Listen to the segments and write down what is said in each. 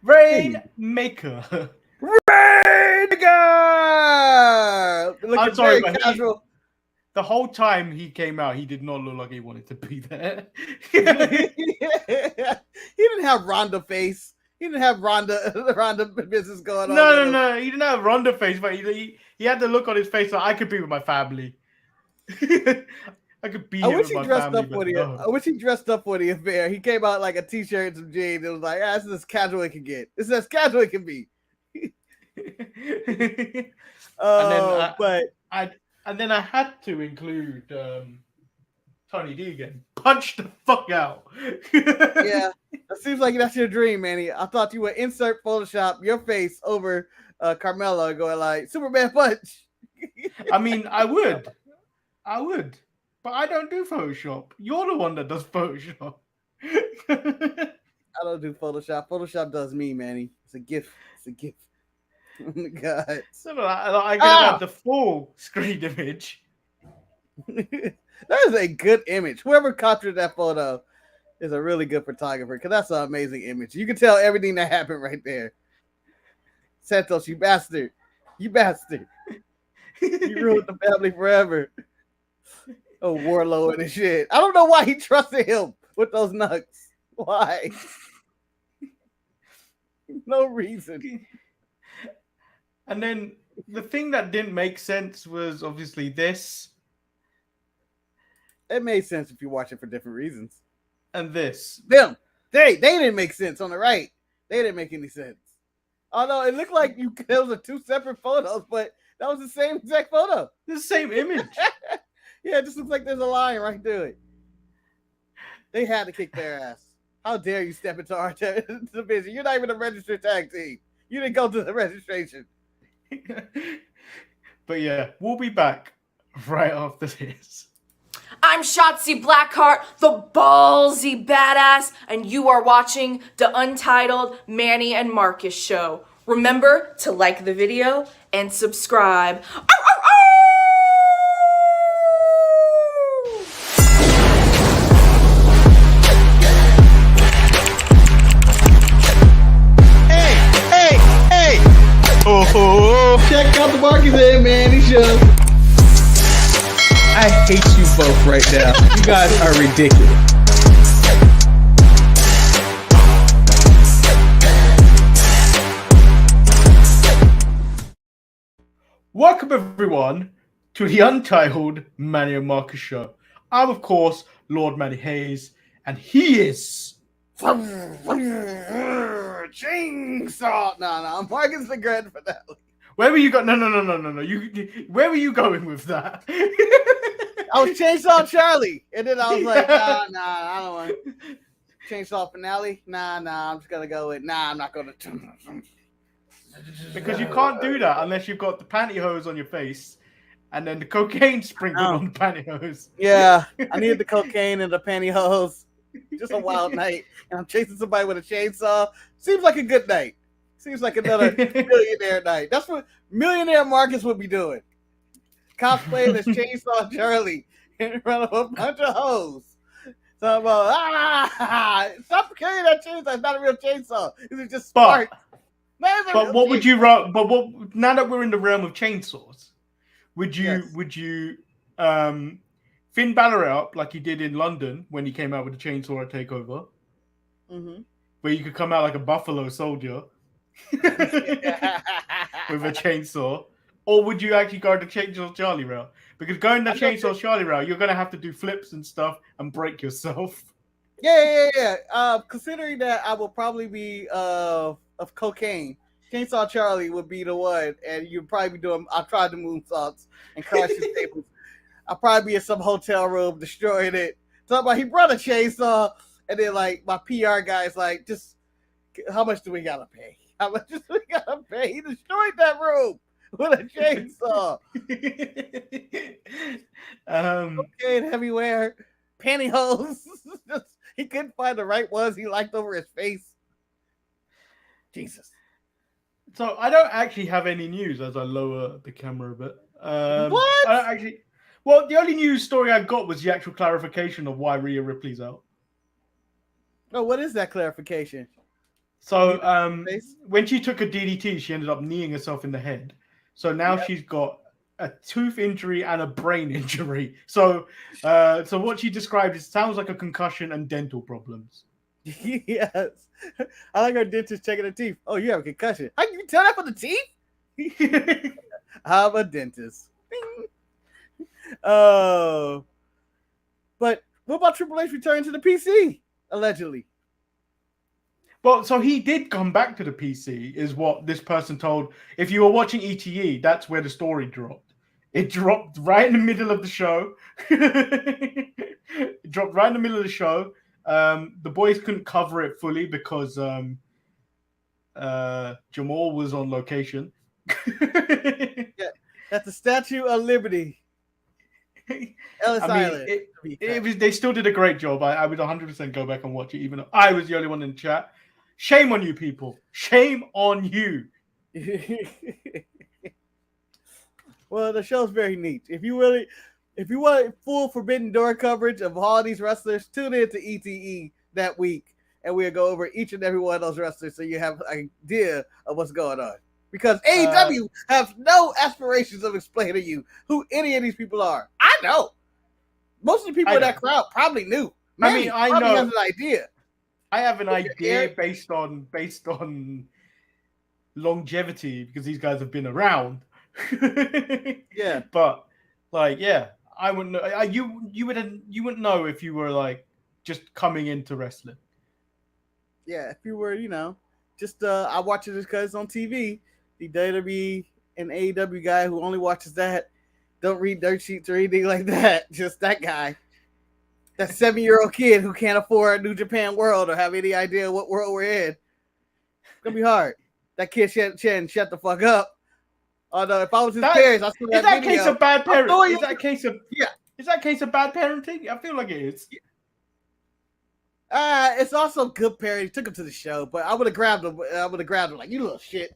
Rainmaker. Rainmaker! I'm sorry, very but casual. The whole time he came out, he did not look like he wanted to be there. He didn't have Ronda face. He didn't have Ronda business going on. No. He didn't have Ronda face, but he had the look on his face like I could be with my family. I could be here with my family. I wish he dressed up for the affair. He came out like a t-shirt and some jeans. It was like, this is as casual as it can get. This is as casual as it can be. And then I had to include Tony D again. Punch the fuck out. Yeah, it seems like that's your dream, Manny. I thought you would insert Photoshop your face over Carmelo going like Superman punch. I mean, I would, but I don't do Photoshop. You're the one that does Photoshop. I don't do Photoshop. Photoshop does me, Manny. It's a gift. Oh my God. So I can have the full screen image. That is a good image. Whoever captured that photo is a really good photographer because that's an amazing image. You can tell everything that happened right there. Santos, you bastard. You ruined the family forever. Oh, Warlord and shit. I don't know why he trusted him with those nuts. Why? No reason. And then the thing that didn't make sense was obviously this. It made sense if you watch it for different reasons. And this. Them. They didn't make sense on the right. They didn't make any sense. Although it looked like those are two separate photos, but that was the same exact photo. The same image. Yeah, it just looks like there's a line right through it. They had to kick their ass. How dare you step into our division? You're not even a registered tag team. You didn't go to the registration. But yeah, we'll be back right after this. I'm Shotzi Blackheart, the ballsy badass, and you are watching the Untitled Manny and Marcus show. Remember to like the video and subscribe. Hey! Oh! Check out the Marcus and Manny show. I hate you both right now. You guys are ridiculous. Welcome everyone to the Untitled Manny and Marcus show. I'm of course Lord Manny Hayes, and he is Chainsaw. No, Marcus the Grand Finale. Where were you going? No. Where were you going with that? I was Chainsaw Charlie, and then I was like, nah, I don't want Chainsaw Finale. Nah, I'm just gonna go with I'm not gonna. Because you can't do that unless you've got the pantyhose on your face, and then the cocaine sprinkled on the pantyhose. Yeah, I needed the cocaine and the pantyhose. Just a wild night, and I'm chasing somebody with a chainsaw. Seems like a good night. Seems like another millionaire night. That's what millionaire Marcus would be doing. Cosplaying as Chainsaw Charlie and run up a bunch of hoes. So about, stop carrying that chainsaw. It's not a real chainsaw. It's just spark. But what would you run? But what? Now that we're in the realm of chainsaws, would you Finn Balor up like he did in London when he came out with the chainsaw at Takeover, where you could come out like a buffalo soldier with a chainsaw, or would you actually go the Chainsaw Charlie route? Because going the Chainsaw Charlie route, you're gonna have to do flips and stuff and break yourself. Yeah. Considering that I will probably be of cocaine, Chainsaw Charlie would be the one, and you'd probably be doing. I'll try the moonsaults and crashing tables. I'll probably be in some hotel room destroying it. Talking about he brought a chainsaw, and then like my PR guy's like, just how much do we gotta pay? How much do we gotta pay? He destroyed that room with a chainsaw. Cocaine everywhere, pantyhose. He couldn't find the right ones he liked over his face. Jesus. So I don't actually have any news as I lower the camera a bit. What? I don't actually. Well, the only news story I got was the actual clarification of why Rhea Ripley's out. Oh, what is that clarification? So when she took a DDT, she ended up kneeing herself in the head. So now she's got a tooth injury and a brain injury. So what she described sounds like a concussion and dental problems. Yes. I like her dentist checking her teeth. Oh, you have a concussion. How can you tell that from the teeth? I'm a dentist. Oh. But what about Triple H returning to the PC, allegedly? Well, so he did come back to the PC, is what this person told. If you were watching ETE, that's where the story dropped. It dropped right in the middle of the show. It dropped right in the middle of the show. The boys couldn't cover it fully because Jamal was on location. Yeah, that's the Statue of Liberty. Ellis Island. They still did a great job. I would 100% go back and watch it, even though I was the only one in the chat. Shame on you, people. Shame on you. Well, the show's very neat. If you want full Forbidden Door coverage of all these wrestlers, tune in to ETE that week, and we'll go over each and every one of those wrestlers so you have an idea of what's going on. Because AEW have no aspirations of explaining to you who any of these people are. I know. Most of the people in that crowd probably knew. I know. Has an idea. I have an idea based on longevity because these guys have been around. Yeah, but I wouldn't know. You wouldn't know if you were like just coming into wrestling. Yeah, if you were, just I watch it because it's on TV. The WWE and AEW guy who only watches that, don't read dirt sheets or anything like that. Just that guy. That 7-year-old kid who can't afford New Japan World or have any idea what world we're in. It's gonna be hard. That kid shut the fuck up. Although if I was his parents, I saw that video. Is that case of bad parenting? Is that case of bad parenting? I feel like it is. It's also good parenting. Took him to the show, but I would have grabbed him. Like, you little shit.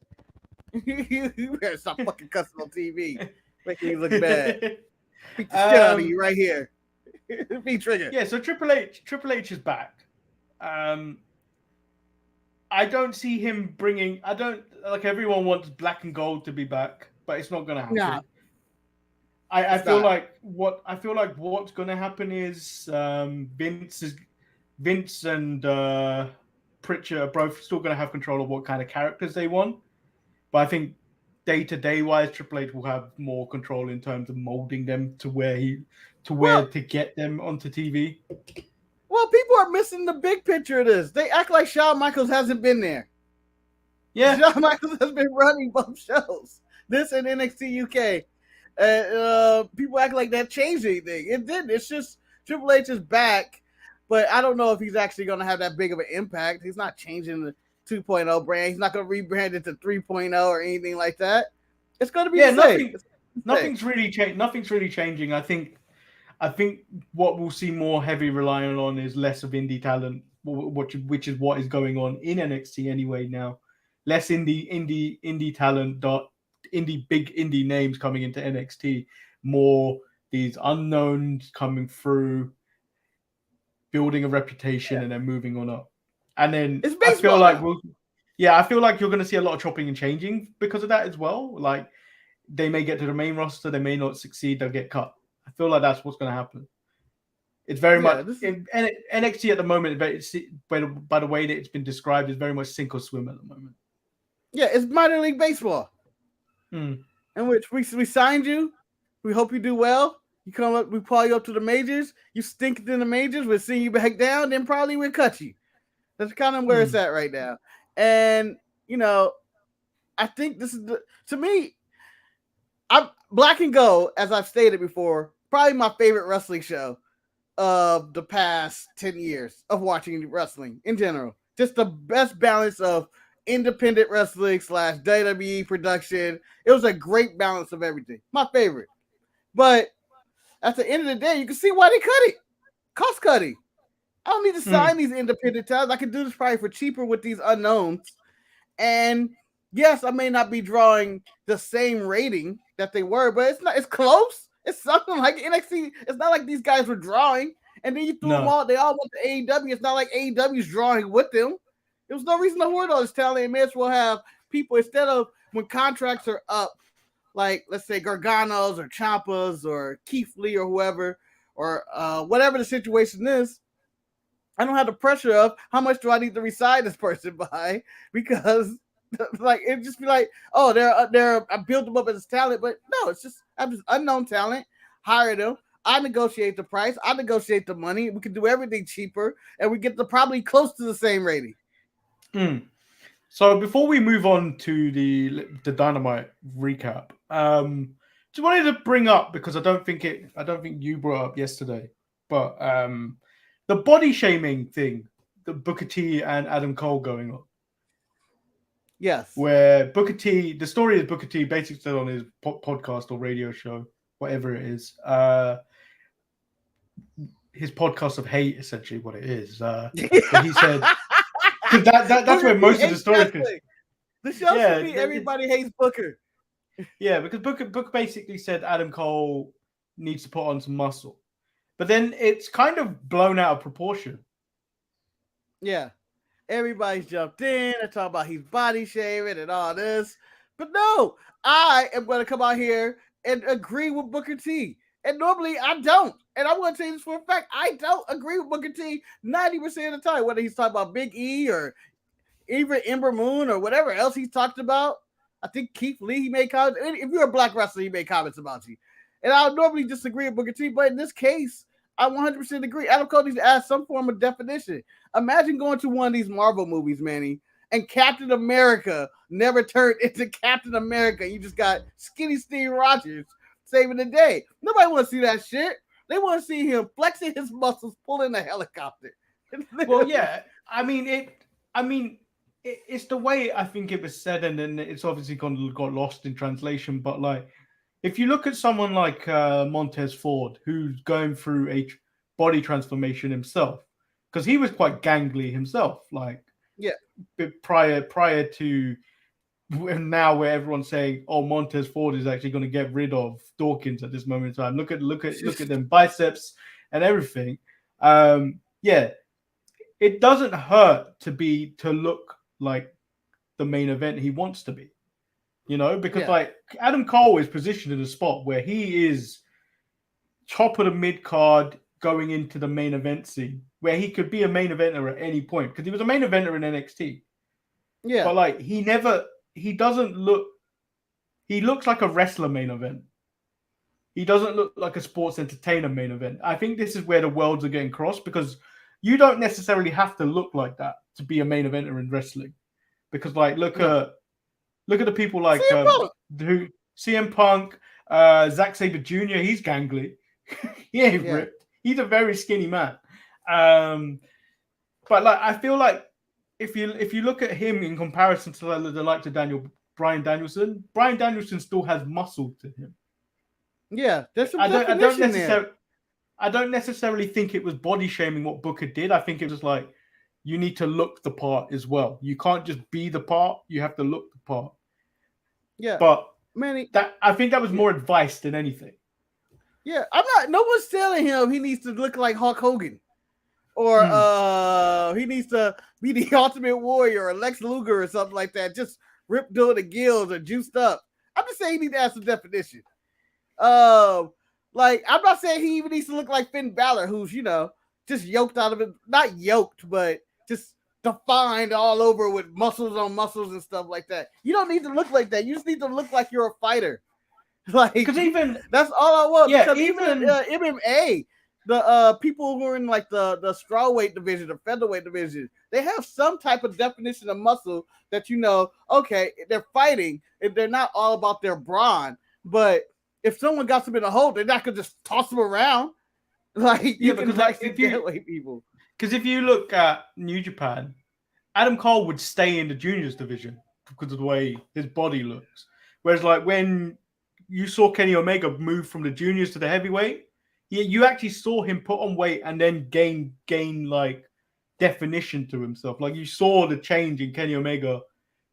You better stop fucking cussing on TV, making you look bad. Beat the shit out of you right here. Be triggered. Yeah, so Triple H is back. I don't see him bringing. I don't like. Everyone wants Black and Gold to be back, but it's not going to happen. No. I feel like what's going to happen is Vince and Pritchard are both still going to have control of what kind of characters they want, but I think day-to-day wise, Triple H will have more control in terms of molding them to to get them onto TV. Well, people are missing the big picture of this. They act like Shawn Michaels hasn't been there. Yeah, Shawn Michaels has been running both shows, this and NXT UK. People act like that changed anything. It didn't. It's just Triple H is back, but I don't know if he's actually going to have that big of an impact. He's not changing the 2.0 brand. He's not going to rebrand it to 3.0 or anything like that. It's going to be nothing's really changing. I think what we'll see more heavy relying on is less of indie talent, which is what is going on in NXT anyway now. Less indie talent, big indie names coming into NXT. More these unknowns coming through, building a reputation, and then moving on up. And then I feel like you're going to see a lot of chopping and changing because of that as well. Like they may get to the main roster, they may not succeed, they'll get cut. I feel like that's what's going to happen. It's very much NXT at the moment. By the way that it's been described, is very much sink or swim at the moment. Yeah, it's minor league baseball, in which we signed you. We hope you do well. You come up, we call you up to the majors. You stink in the majors. We'll send you back down. Then probably we'll cut you. That's kind of where it's at right now. And I think this is to me. I'm Black and Gold, as I've stated before, probably my favorite wrestling show of the past 10 years of watching wrestling in general. Just the best balance of independent wrestling / WWE production. It was a great balance of everything. My favorite. But at the end of the day, you can see why they cut it. Cost cutting. I don't need to sign these independent talents. I can do this probably for cheaper with these unknowns. And yes, I may not be drawing the same rating that they were, but it's close. It's something like NXT. It's not like these guys were drawing, and then you threw them all. They all went to AEW. It's not like AEW's drawing with them. There was no reason to hoard all this talent. And may as well have people instead of when contracts are up, like let's say Gargano's or Ciampa's or Keith Lee or whoever, or whatever the situation is. I don't have the pressure of how much do I need to resign this person by, because like it just be like, oh, I built them up as talent, but no, it's just I'm just unknown talent. Hire them. I negotiate the price. I negotiate the money. We can do everything cheaper, and we get the probably close to the same rating. So before we move on to the Dynamite recap, just wanted to bring up, because I don't think you brought up yesterday, but the body shaming thing, the Booker T and Adam Cole going on. Yes. Where Booker T, the story is Booker T basically said on his podcast or radio show, whatever it is, his podcast of hate, essentially what it is. He said, that's where most of the story is. The show should be Everybody Hates Booker. Yeah, because Booker basically said Adam Cole needs to put on some muscle. But then it's kind of blown out of proportion. Yeah. Everybody's jumped in and talking about he's body shaming and all this. But no, I am going to come out here and agree with Booker T. And normally I don't. And I'm going to tell you this for a fact. I don't agree with Booker T 90% of the time, whether he's talking about Big E or even Ember Moon or whatever else he's talked about. I think Keith Lee, he made comments. If you're a black wrestler, he made comments about you. And I would normally disagree with Booker T, but in this case, I 100% agree. Adam Cole needs to add some form of definition. Imagine going to one of these Marvel movies, Manny, and Captain America never turned into Captain America. You just got skinny Steve Rogers saving the day. Nobody wants to see that shit. They want to see him flexing his muscles, pulling a helicopter. Well, yeah. It's the way I think it was said, and then it's obviously got lost in translation. But like, if you look at someone like Montez Ford, who's going through a body transformation himself, because he was quite gangly himself, like prior to now, where everyone's saying, "Oh, Montez Ford is actually going to get rid of Dawkins at this moment in time." Look at them biceps and everything. It doesn't hurt to look like the main event he wants to be. You know, because like Adam Cole is positioned in a spot where he is top of the mid card going into the main event scene, where he could be a main eventer at any point, because he was a main eventer in NXT. Yeah. But like he looks like a wrestler main event. He doesn't look like a sports entertainer main event. I think this is where the worlds are getting crossed, because you don't necessarily have to look like that to be a main eventer in wrestling. Because like look at the people like CM Punk, Zack Sabre Jr. He's gangly. He ain't ripped. He's a very skinny man. But like I feel like if you look at him in comparison to the likes of Bryan Danielson still has muscle to him. Yeah, there's some definition there. I don't necessarily think it was body shaming what Booker did. I think it was like, you need to look the part as well. You can't just be the part. You have to look the part. Yeah. But Manny, I think that was more advice than anything. Yeah, no one's telling him he needs to look like Hulk Hogan. Or he needs to be the Ultimate Warrior or Lex Luger or something like that. Just ripped doing the gills or juiced up. I'm just saying he needs to add some definition. Like, I'm not saying he even needs to look like Finn Balor, who's, just yoked out of it. Not yoked, but just defined all over with muscles on muscles and stuff like that. You don't need to look like that. You just need to look like you're a fighter. Like, because even that's all I want. Yeah, because even MMA, the people who are in like the strawweight division, the featherweight division, they have some type of definition of muscle that okay, they're fighting, and they're not all about their brawn. But if someone got them in a hole, they're not gonna just toss them around. Like because if you look at New Japan, Adam Cole would stay in the juniors division because of the way his body looks. Whereas like when you saw Kenny Omega move from the juniors to the heavyweight, you actually saw him put on weight and then gain like definition to himself. Like you saw the change in Kenny Omega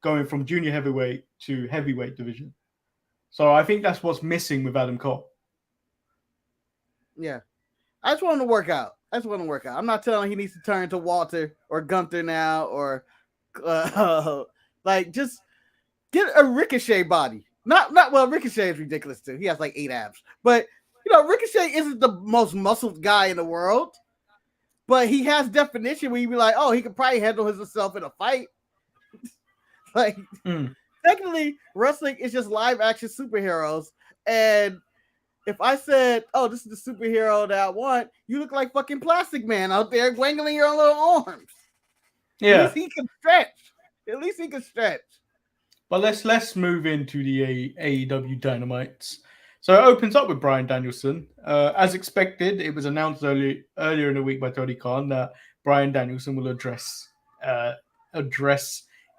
going from junior heavyweight to heavyweight division. So I think that's what's missing with Adam Cole. Yeah. I just want him to work out. I'm not telling him he needs to turn to Walter or Gunther now or Like just get a Ricochet body. Not well. Ricochet is ridiculous too. He has like 8 abs, but Ricochet isn't the most muscled guy in the world, but he has definition where you be like, oh, he could probably handle himself in a fight. Like, technically, wrestling is just live action superheroes, and if I said, oh, this is the superhero that I want, you look like fucking Plastic Man out there wangling your little arms. Yeah. At least he can stretch. But let's move into the AEW Dynamites. So it opens up with Bryan Danielson. As expected, it was announced earlier in the week by Tony Khan that Bryan Danielson will address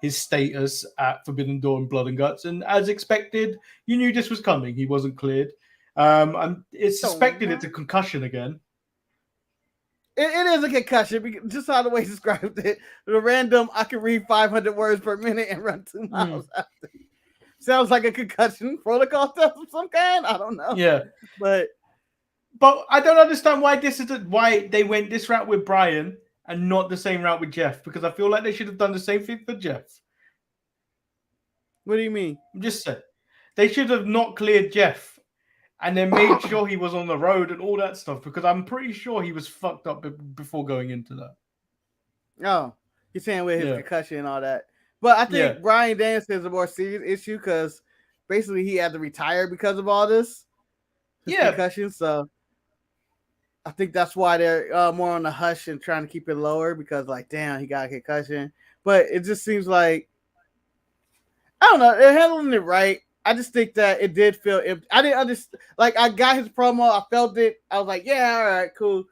his status at Forbidden Door and Blood and Guts. And as expected, you knew this was coming. He wasn't cleared. And it's suspected it's a concussion again. It is a concussion, just how the way he described it. The random, I can read 500 words per minute and run 2 miles after. Sounds like a concussion protocol test of some kind. I don't know. Yeah. But I don't understand why why they went this route with Bryan and not the same route with Jeff, because I feel like they should have done the same thing for Jeff. What do you mean? I'm just saying. They should have not cleared Jeff and then made sure he was on the road and all that stuff, because I'm pretty sure he was fucked up before going into that. Oh, you're saying with his concussion and all that. But I think Bryan Danielson is a more serious issue because basically he had to retire because of all this. Concussion. So I think that's why they're more on the hush and trying to keep it lower, because like, damn, he got a concussion. But it just seems like, I don't know, they're handling it right. I just think that it did feel empty. I didn't understand. Like, I got his promo. I felt it. I was like, yeah, all right, cool.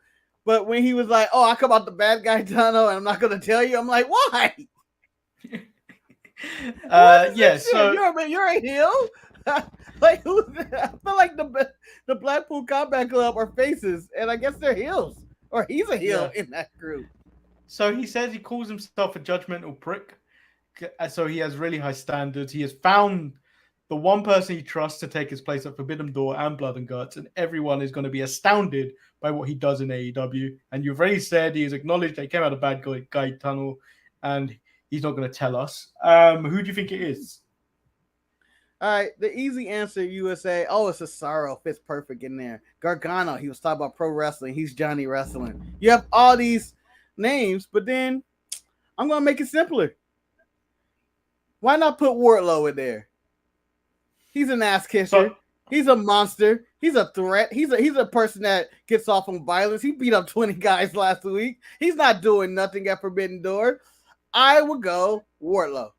But when he was like, oh, I come out the bad guy tunnel and I'm not going to tell you, I'm like, why? So you're a heel? Like, who? I feel like the Blackpool Combat Club are faces, and I guess they're heels. Or he's a heel in that group. So he says he calls himself a judgmental prick. So he has really high standards. He has found the one person he trusts to take his place at Forbidden Door and Blood and Guts, and everyone is going to be astounded by what he does in AEW. And you've already said he has acknowledged that he came out of bad guy tunnel, and he's not going to tell us. Who do you think it is? All right, the easy answer, you would say, oh, it's Cesaro, fits perfect in there. Gargano, he was talking about pro wrestling. He's Johnny Wrestling. You have all these names, but then I'm going to make it simpler. Why not put Wardlow in there? He's an ass kisser. He's a monster. He's a threat. He's a person that gets off on violence. He beat up 20 guys last week. He's not doing nothing at Forbidden Door. I would go Wardlow.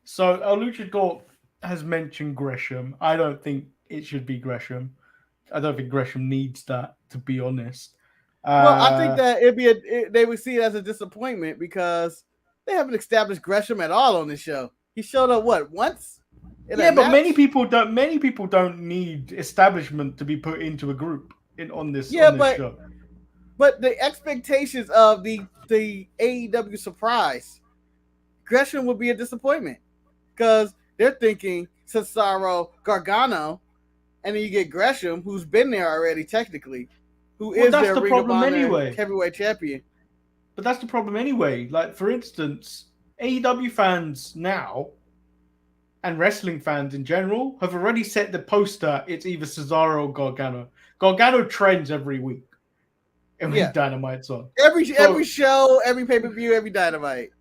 So El Luchador has mentioned Gresham. I don't think it should be Gresham. I don't think Gresham needs that, to be honest. Well, I think that they would see it as a disappointment because they haven't established Gresham at all on this show. He showed up once? But many people don't need establishment to be put into a group on this show. But the expectations of the AEW surprise, Gresham would be a disappointment because they're thinking Cesaro, Gargano, and then you get Gresham, who's been there already technically, who is their Ring of Honor heavyweight champion. But that's the problem anyway. Like, for instance, AEW fans now and wrestling fans in general have already set the poster. It's either Cesaro or Gargano. Gargano trends every week. Every Dynamite's on. Every show, every pay-per-view, every Dynamite.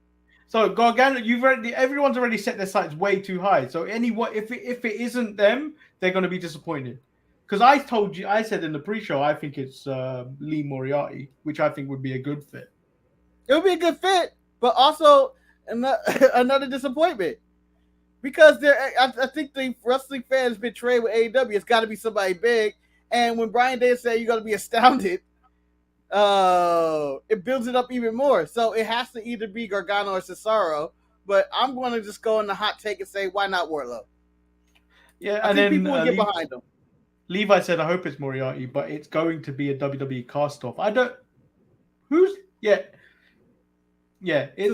So Gargano, everyone's already set their sights way too high. So if it isn't them, they're going to be disappointed. Because I said in the pre-show, I think it's Lee Moriarty, which I think would be a good fit. It would be a good fit, but also another disappointment. Because I think the wrestling fans betrayed with AEW. It's got to be somebody big. And when Bryan Danielson said you're going to be astounded, it builds it up even more. So it has to either be Gargano or Cesaro. But I'm going to just go in the hot take and say, why not Wardlow? Yeah, I think people will get behind him. Levi said, I hope it's Moriarty, but it's going to be a WWE cast-off. It's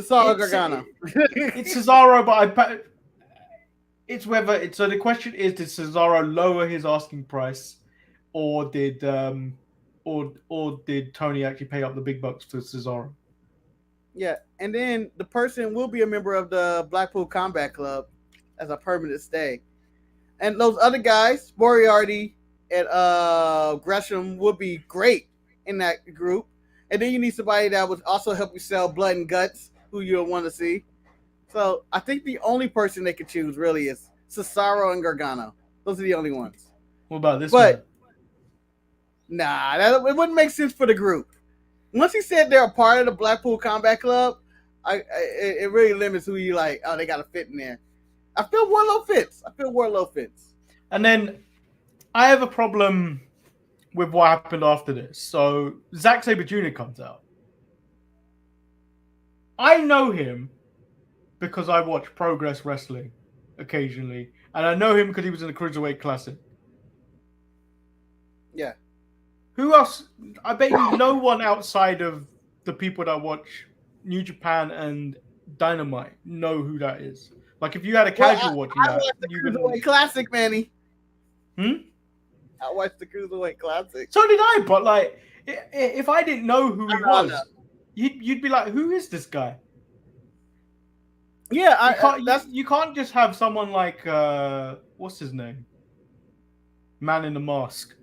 Cesaro Gargano. It's Cesaro, but it's whether so the question is, did Cesaro lower his asking price, or did Tony actually pay up the big bucks for Cesaro? Yeah, and then the person will be a member of the Blackpool Combat Club as a permanent stay. And those other guys, Moriarty and Gresham, would be great in that group. And then you need somebody that would also help you sell Blood and Guts, who you'll want to see. So I think the only person they could choose really is Cesaro and Gargano. Those are the only ones. What about this But man? it wouldn't make sense for the group. Once he said they're a part of the Blackpool Combat Club, it really limits who you like. Oh, they got to fit in there. I feel Wardlow fits. And then I have a problem with what happened after this. So Zack Sabre Jr. comes out. I know him because I watch Progress Wrestling occasionally. And I know him because he was in the Cruiserweight Classic. Yeah. Who else? I bet you no one outside of the people that watch New Japan and Dynamite know who that is. Like, if you had a casual watching that, watched the Cruiserweight Classic, Manny. I watched the Cruiserweight Classic. So did I, but like, if I didn't know who he was, you'd be like, who is this guy? Yeah, you can't just have someone like what's his name? Man in the Mask.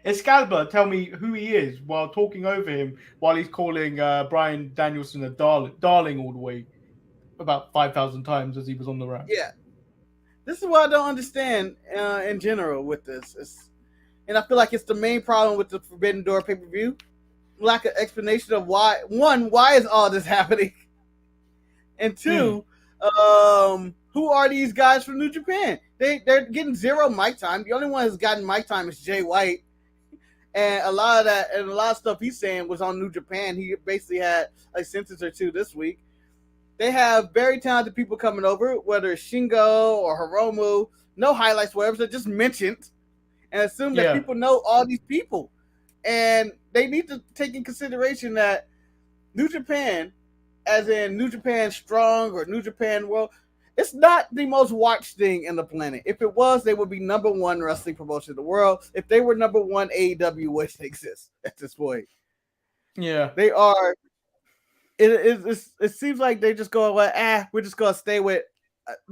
Excalibur tell me who he is while talking over him while he's calling Bryan Danielson a darling all the way about 5,000 times as he was on the ramp. Yeah. This is what I don't understand in general with this. And I feel like it's the main problem with the Forbidden Door pay-per-view. Lack of explanation of why. One, why is all this happening? And two, who are these guys from New Japan? They're getting zero mic time. The only one who's gotten mic time is Jay White. And a lot of stuff he's saying was on New Japan. He basically had a sentence or two this week. They have very talented people coming over, whether it's Shingo or Hiromu. No highlights, whatever. So just mentioned and assume that people know all these people. And they need to take in consideration that New Japan, as in New Japan Strong or New Japan World, it's not the most watched thing in the planet. If it was, they would be number one wrestling promotion in the world. If they were number one, AEW wouldn't exist at this point. Yeah. They are. It seems like they just go, well, we're just going to stay with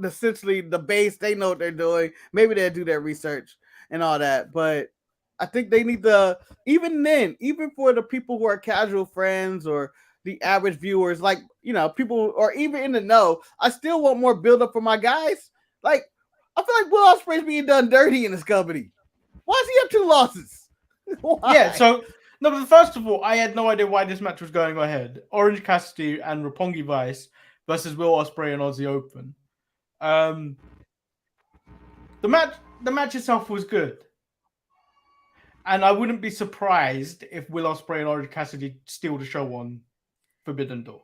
essentially the base. They know what they're doing. Maybe they'll do their research and all that. But I think they need to, even for the people who are casual friends or the average viewers, like, people or even in the know, I still want more build up for my guys. Like, I feel like Will Ospreay's being done dirty in this company. Why does he have 2 losses? Why? Yeah, so no, but first of all, I had no idea why this match was going ahead. Orange Cassidy and Roppongi Vice versus Will Ospreay and Aussie Open. The match itself was good. And I wouldn't be surprised if Will Ospreay and Orange Cassidy steal the show on Forbidden Door.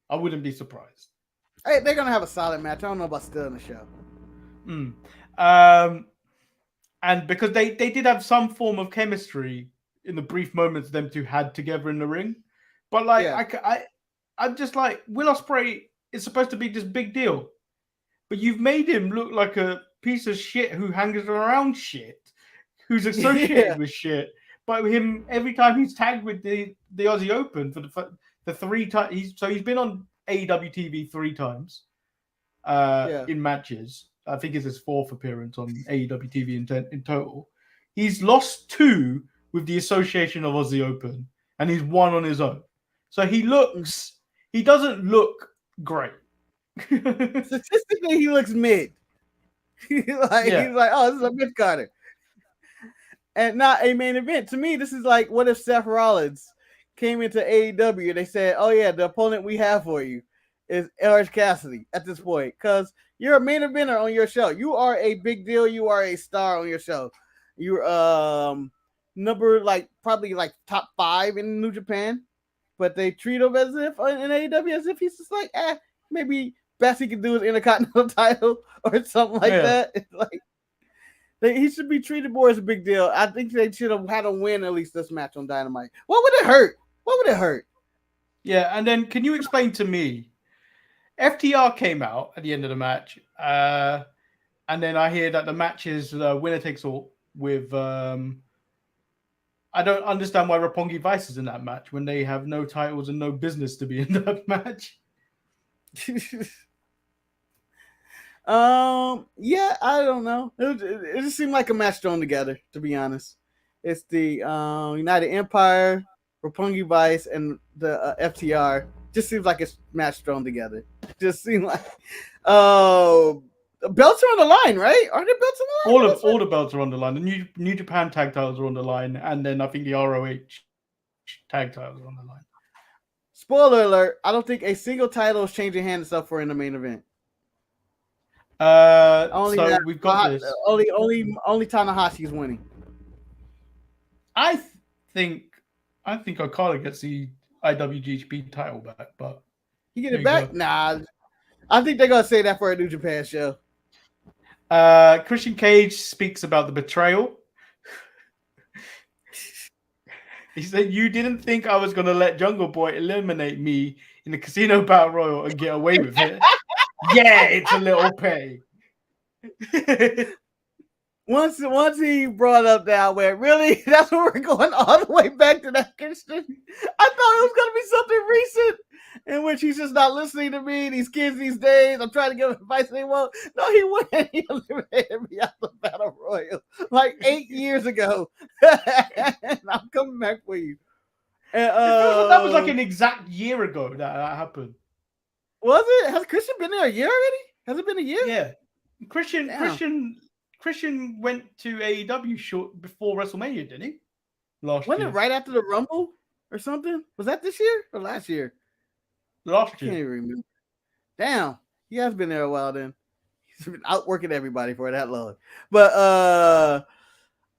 I wouldn't be surprised. Hey, they're gonna have a solid match. I don't know about stealing the show. And because they did have some form of chemistry in the brief moments them two had together in the ring, but like I'm just like, Will Ospreay is supposed to be this big deal, but you've made him look like a piece of shit who hangs around shit, who's associated with shit. But him, every time he's tagged with the Aussie Open for the 3 times, he's been on AEW TV 3 times in matches. I think it's his 4th appearance on AEW TV in total. He's lost 2 with the association of Aussie Open, and he's 1 on his own. So he doesn't look great. Statistically, he looks mid. He's like, oh, this is a mid-carder. And not a main event. To me, this is like, what if Seth Rollins came into AEW and they said, oh yeah, the opponent we have for you is Orange Cassidy at this point, because you're a main eventer on your show. You are a big deal. You are a star on your show. You're number probably top 5 in New Japan, but they treat him as if in AEW as if he's just like, maybe best he can do is Intercontinental title or something like that. It's like he should be treated more as a big deal. I think they should have had a win at least this match on Dynamite. What would it hurt? Yeah, and then can you explain to me? FTR came out at the end of the match, and then I hear that the match is winner takes all with I don't understand why Roppongi Vice is in that match when they have no titles and no business to be in that match. Yeah, I don't know. It just seemed like a match thrown together, to be honest. It's the United Empire, Roppongi Vice, and the FTR. Just seems like a match thrown together. Just seemed like belts are on the line, right? Are there belts on the line? All the belts are on the line. The New Japan tag titles are on the line, and then I think the ROH tag titles are on the line. Spoiler alert, I don't think a single title is changing hands up for in the main event. We've got this. Only Tanahashi is winning. I think Okada gets the IWGP title back, but he get it back? Nah, I think they're gonna say that for a New Japan show. Christian Cage speaks about the betrayal. He said, "You didn't think I was gonna let Jungle Boy eliminate me in the Casino Battle Royal and get away with it? Yeah, it's a little pay." Once he brought up that way, really, that's where we're going all the way back to that Christian. I thought it was gonna be something recent in which he's just not listening to me. These kids these days, I'm trying to give advice they won't. No, he went and he eliminated me out the Battle Royal like 8 years ago. And I'm coming back for you. And, that was like an exact year ago that happened. Was it? Has Christian been there a year already? Has it been a year? Yeah. Christian went to AEW short before WrestleMania, didn't he? Wasn't it right after the Rumble or something? Was that this year or last year? Last year. I can't even remember. Damn, he has been there a while then. He's been outworking everybody for that long. But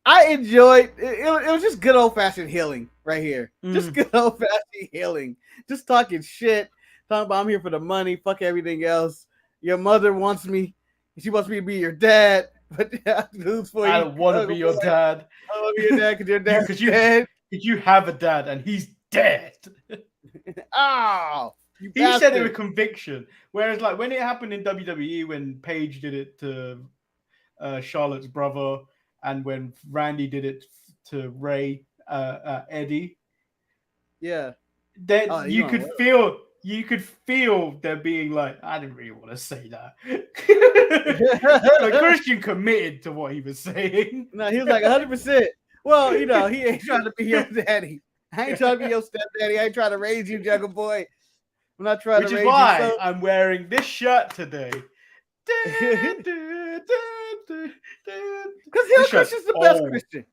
I enjoyed it. It was just good old-fashioned healing right here. Just good old-fashioned healing. Just talking shit. Talking about I'm here for the money. Fuck everything else. Your mother wants me. She wants me to be your dad. But news for you. I don't want to be your dad. I don't want to be your dad because your dad's dead. Because you have a dad and he's dead. Oh, he said it with conviction. Whereas, like, when it happened in WWE, when Paige did it to Charlotte's brother, and when Randy did it to Ray, Eddie, yeah, that you could feel there being like, I didn't really want to say that. Like, Christian committed to what he was saying. No, he was like 100%. Well, he ain't trying to be your daddy. I ain't trying to be your stepdaddy. I ain't trying to raise you, Jungle Boy. I'm not trying to raise you. Which is why I'm wearing this shirt today. Because Heel Christian's the best Christian.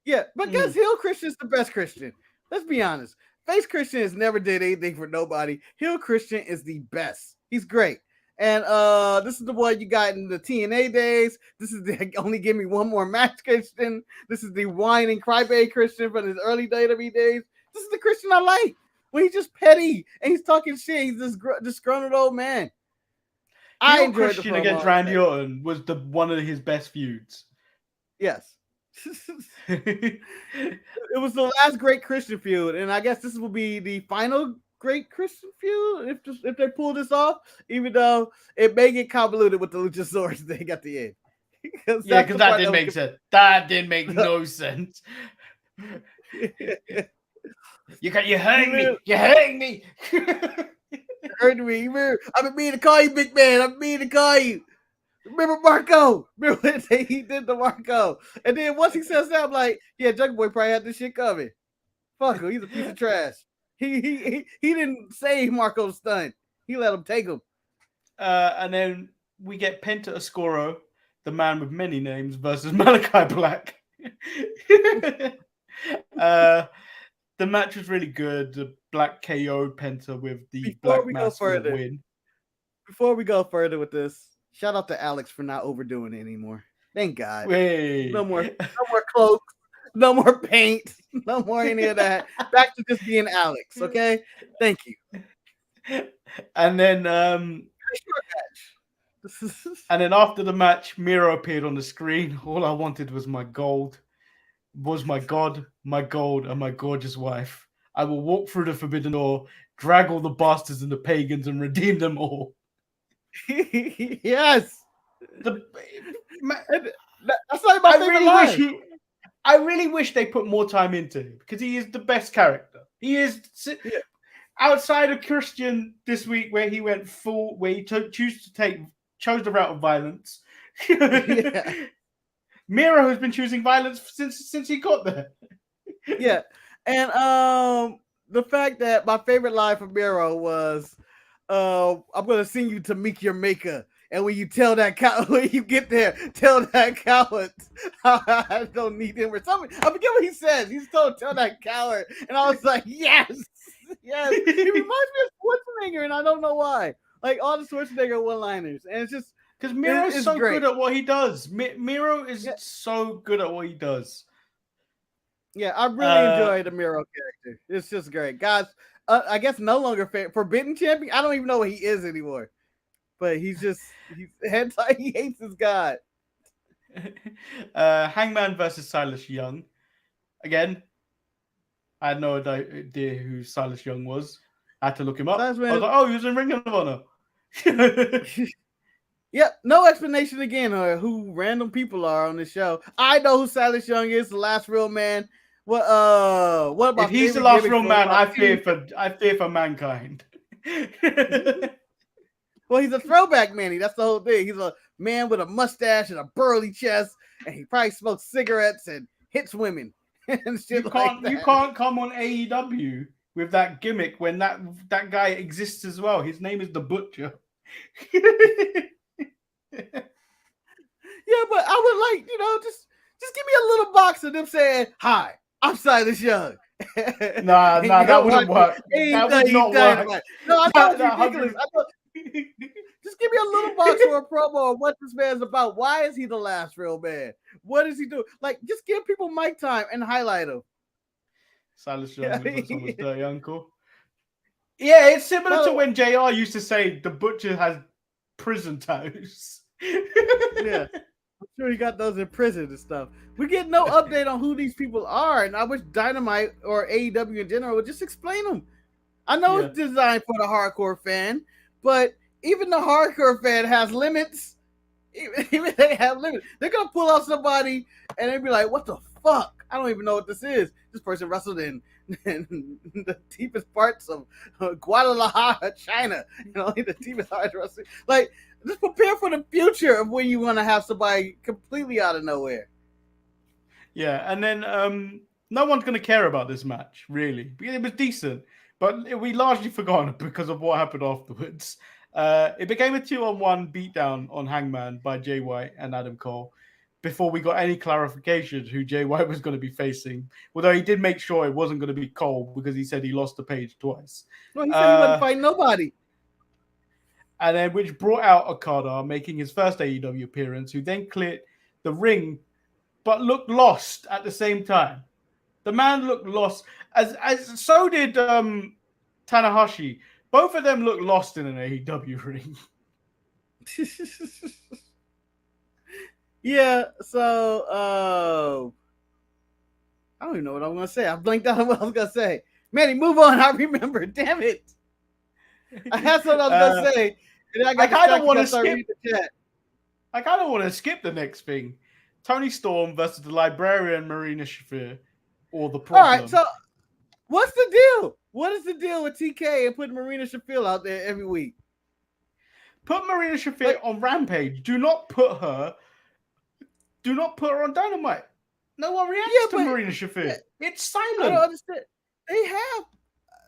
Yeah, because Heel Christian's the best Christian. Let's be honest. Face Christian has never did anything for nobody. Heel Christian is the best. He's great. And this is the one you got in the TNA days. This is the only give me one more match Christian. This is the whine and crybaby Christian from his early WWE days. This is the Christian I like. When he's just petty and he's talking shit. He's this disgruntled old man. I enjoyed Christian against Randy Orton was one of his best feuds. Yes. It was the last great Christian feud, and I guess this will be the final great Christian feud if they pull this off, even though it may get convoluted with the Luchasaurus thing at the end. Because that didn't make sense. That didn't make no sense. You're hurting me. You're hurting me. Hurting me. I've been meaning to call you, big man. I've been meaning to call you. Remember Marco? Remember when he did the Marco? And then once he says that, I'm like, yeah, Jungle Boy probably had this shit coming. Fuck him. He's a piece of trash. He didn't save Marco's stunt. He let him take him. And then we get Penta Oscuro, the man with many names, versus Malachi Black. The match was really good. The Black KO'd Penta with the Black Mass win. Before we go further with this, shout out to Alex for not overdoing it anymore. Thank God. Wait. No more cloaks, no more paint, no more any of that. Back to just being Alex, okay? Thank you. And then after the match, Miro appeared on the screen. All I wanted was my gold. Was my God, my gold, and my gorgeous wife. I will walk through the forbidden door, drag all the bastards and the pagans, and redeem them all. Yes. That's not my favorite line. I really wish they put more time into him because he is the best character. He is outside of Christian this week, where he went full, where he chose the route of violence. Miro has been choosing violence since he got there. Yeah, and the fact that my favorite line from Miro was, "I'm gonna send you to meet your maker." And when you tell that coward, when you get there, tell that coward I don't need him or something. I forget what he says. He's told tell that coward, and I was like, yes. He reminds me of Schwarzenegger, and I don't know why. Like all the Schwarzenegger one-liners, and it's just because Miro's so good at what he does. Miro is so good at what he does. Yeah, I really enjoy the Miro character. It's just great, guys. I guess no longer Forbidden Champion. I don't even know what he is anymore. But he hates his god. Hangman versus Silas Young. Again, I had no idea who Silas Young was. I had to look him up. I was like, oh, he was in Ring of Honor. Yep, no explanation again on who random people are on the show. I know who Silas Young is, the last real man. What about if he's the last real man? I fear for mankind. Well, he's a throwback Manny. That's the whole thing. He's a man with a mustache and a burly chest, and he probably smokes cigarettes and hits women and shit you can't come on AEW with that gimmick when that guy exists as well. His name is the Butcher. Yeah, but I would like, just give me a little box of them saying, "Hi, I'm Silas Young." Nah, that wouldn't work. That would not work. No, I thought it was ridiculous. Just give me a little box or a promo of what this man's about. Why is he the last real man? What does he do? Like, just give people mic time and highlight him. Silas Young was someone's dirty uncle. Yeah, it's similar to when JR used to say the Butcher has prison tattoos. Yeah, I'm sure he got those in prison and stuff. We get no update on who these people are, and I wish Dynamite or AEW in general would just explain them. I know it's designed for the hardcore fan, but even the hardcore fan has limits. Even they have limits. They're gonna pull out somebody and they'll be like, "What the fuck? I don't even know what this is." This person wrestled in the deepest parts of Guadalajara, China. The deepest parts of wrestling. Like, just prepare for the future of when you want to have somebody completely out of nowhere. Yeah, and then no one's gonna care about this match, really. It was decent. But we largely forgot because of what happened afterwards. It became a 2-on-1 beatdown on Hangman by Jay White and Adam Cole before we got any clarification who Jay White was going to be facing. Although he did make sure it wasn't going to be Cole because he said he lost the page twice. Well, he said he wouldn't fight nobody. And then which brought out Okada making his first AEW appearance, who then cleared the ring but looked lost at the same time. The man looked lost, as so did Tanahashi. Both of them looked lost in an AEW ring. Yeah, so I don't even know what I'm gonna say. I blanked out on what I was gonna say. Manny, move on. I remember. Damn it. I had something I was gonna say, and I kind of want to skip the chat. I kind of want to skip the next thing. Tony Storm versus the Librarian Marina Shafir. Or the problem. All right, so what's the deal? What is the deal with TK and putting Marina Shafir out there every week? Put Marina Shafir on Rampage. Do not put her on Dynamite. No one reacts to Marina Shafir. It's silent. I don't understand. They have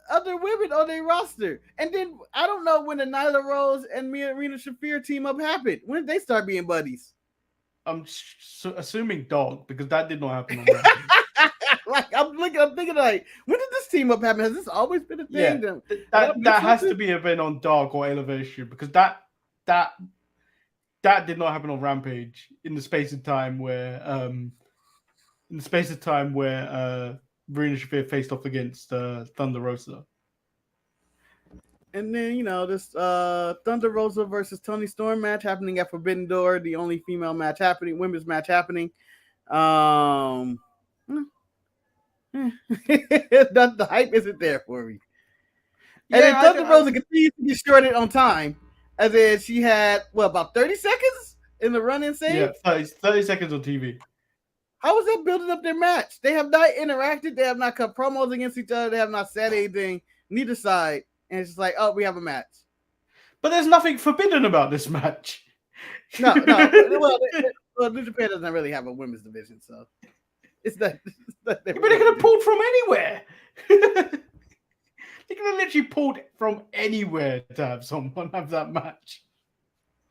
other women on their roster. And then I don't know when the Nyla Rose and Marina Shafir team up happened. When did they start being buddies? I'm assuming Dog, because that did not happen on Rampage. I'm thinking like, when did this team up happen? Has this always been a thing? Yeah, that has to be a event on Dark or Elevation, because that did not happen on Rampage in the space of time where Marina Shafir faced off against Thunder Rosa. And then this Thunder Rosa versus Toni Storm match happening at Forbidden Door, the only female match happening, women's match happening. The hype isn't there for me. And then Thunder Rosa continues to get shorted on time. As in she had, about 30 seconds in the run-in save? Yeah, 30 seconds on TV. How is that building up their match? They have not interacted. They have not cut promos against each other. They have not said anything, neither side. And it's just like, oh, we have a match. But there's nothing forbidden about this match. No. Well, New Japan doesn't really have a women's division, so it's that. But they could have pulled from anywhere. They could have literally pulled from anywhere to have someone have that match.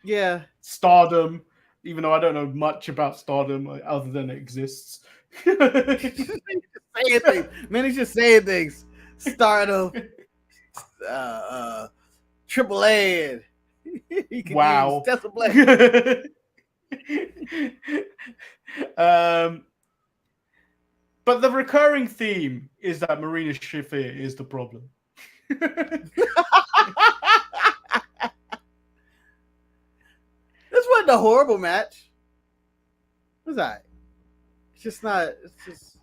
Yeah. Stardom, even though I don't know much about Stardom other than it exists. Saying things. Man, he's just saying things. Stardom, Triple A. Wow. But the recurring theme is that Marina Shafir is the problem. This wasn't a horrible match. It was that? It's just not. It's just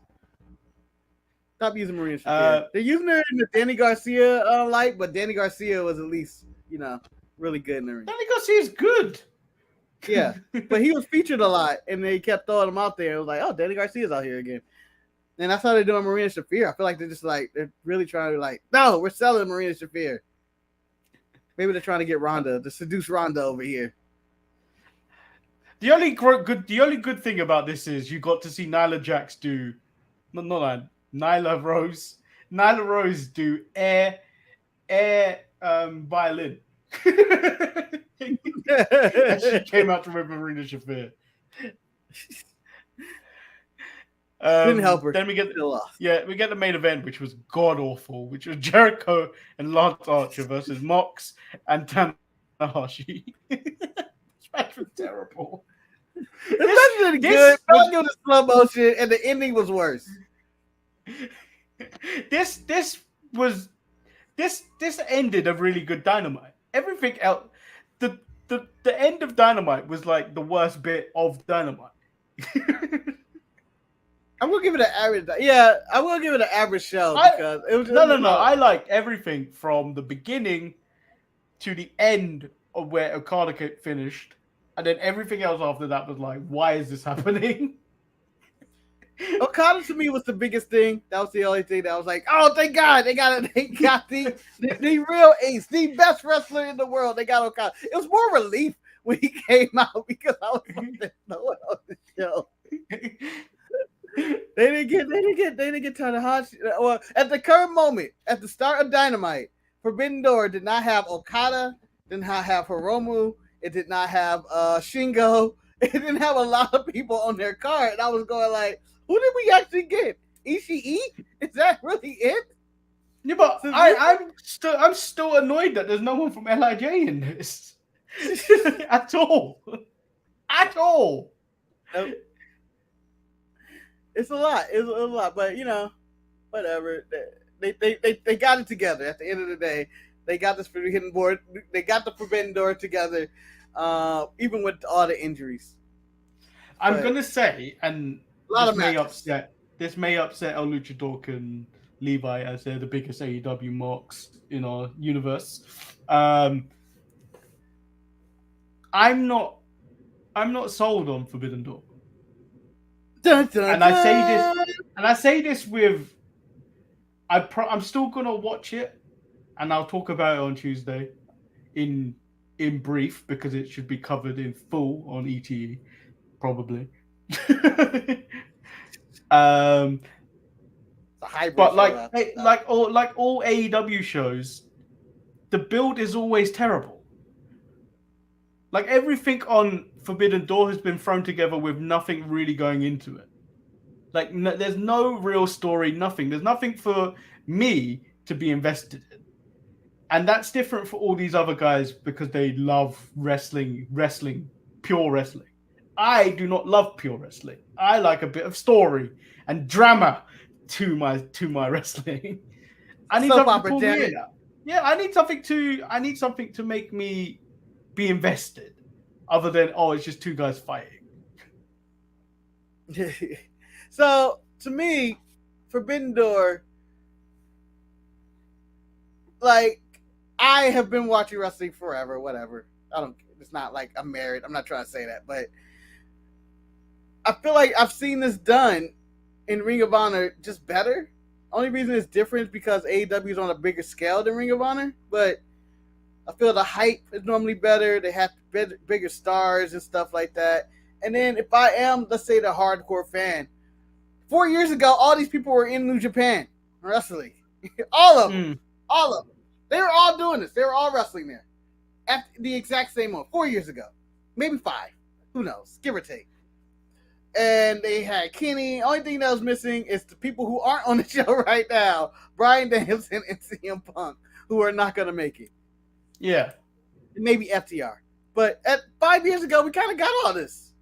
stop using Marina Shafir. They're using her in the Danny Garcia light, but Danny Garcia was at least really good in the ring. Danny Garcia's good. Yeah, but he was featured a lot, and they kept throwing him out there. It was like, oh, Danny Garcia's out here again. And that's how they're doing Marina Shafir. I feel like they're really trying to no, we're selling Marina Shafir. Maybe they're trying to get Ronda, to seduce Ronda over here. The only good thing about this is you got to see Nyla Jax do, Nyla Rose do air violin. And she came out with Marina Shafir. Didn't help her. Then we get the main event, which was god awful, which was Jericho and Lance Archer versus Mox and Tanahashi. This match was terrible. This match was good. I was doing slow motion, and the ending was worse. This ended a really good Dynamite. Everything else, the end of Dynamite was like the worst bit of Dynamite. I'm gonna give it an average. Yeah, I'm gonna give it an average show because it was no. I like everything from the beginning to the end of where Okada finished, and then everything else after that was like, why is this happening? Okada to me was the biggest thing. That was the only thing that was like, oh, thank God, they got the real ace, the best wrestler in the world. They got Okada. It was more relief when he came out because I was like, there's no one on the show. They didn't get Tanahashi. Well, at the current moment, at the start of Dynamite, Forbidden Door did not have Okada, did not have Hiromu, it did not have Shingo, it didn't have a lot of people on their card. And I was going like, who did we actually get? Ishii? Is that really it? Yeah, but I'm still annoyed that there's no one from LIJ in this. At all. Nope. It's a lot. It's a lot, but whatever. They got it together. At the end of the day, they got this Forbidden Door. They got the Forbidden Door together, even with all the injuries. I'm gonna say, and this may upset El Luchador and Levi as they're the biggest AEW marks in our universe. I'm not sold on Forbidden Door. Dun, dun, and I say this with I'm still gonna watch it, and I'll talk about it on Tuesday in brief because it should be covered in full on ETE probably. But like all AEW shows, the build is always terrible. Like everything on Forbidden Door has been thrown together with nothing really going into it. Like there's no real story, nothing. There's nothing for me to be invested in. And that's different for all these other guys because they love wrestling, pure wrestling. I do not love pure wrestling. I like a bit of story and drama to my wrestling. I need something to pull me in. Yeah, I need something to make me be invested, other than it's just two guys fighting. So to me, Forbidden Door, like I have been watching wrestling forever. Whatever, it's not like I'm married. I'm not trying to say that, but I feel like I've seen this done in Ring of Honor just better. Only reason it's different is because AEW is on a bigger scale than Ring of Honor, but I feel the hype is normally better. They have bigger stars and stuff like that. And then if I am, let's say, the hardcore fan, 4 years ago, all these people were in New Japan wrestling. All of them. All of them. They were all doing this. They were all wrestling there at the exact same moment 4 years ago. Maybe 5. Who knows? Give or take. And they had Kenny. Only thing that was missing is the people who aren't on the show right now, Bryan Danielson and CM Punk, who are not going to make it. Yeah. Maybe FTR. But 5 years ago, we kind of got all this.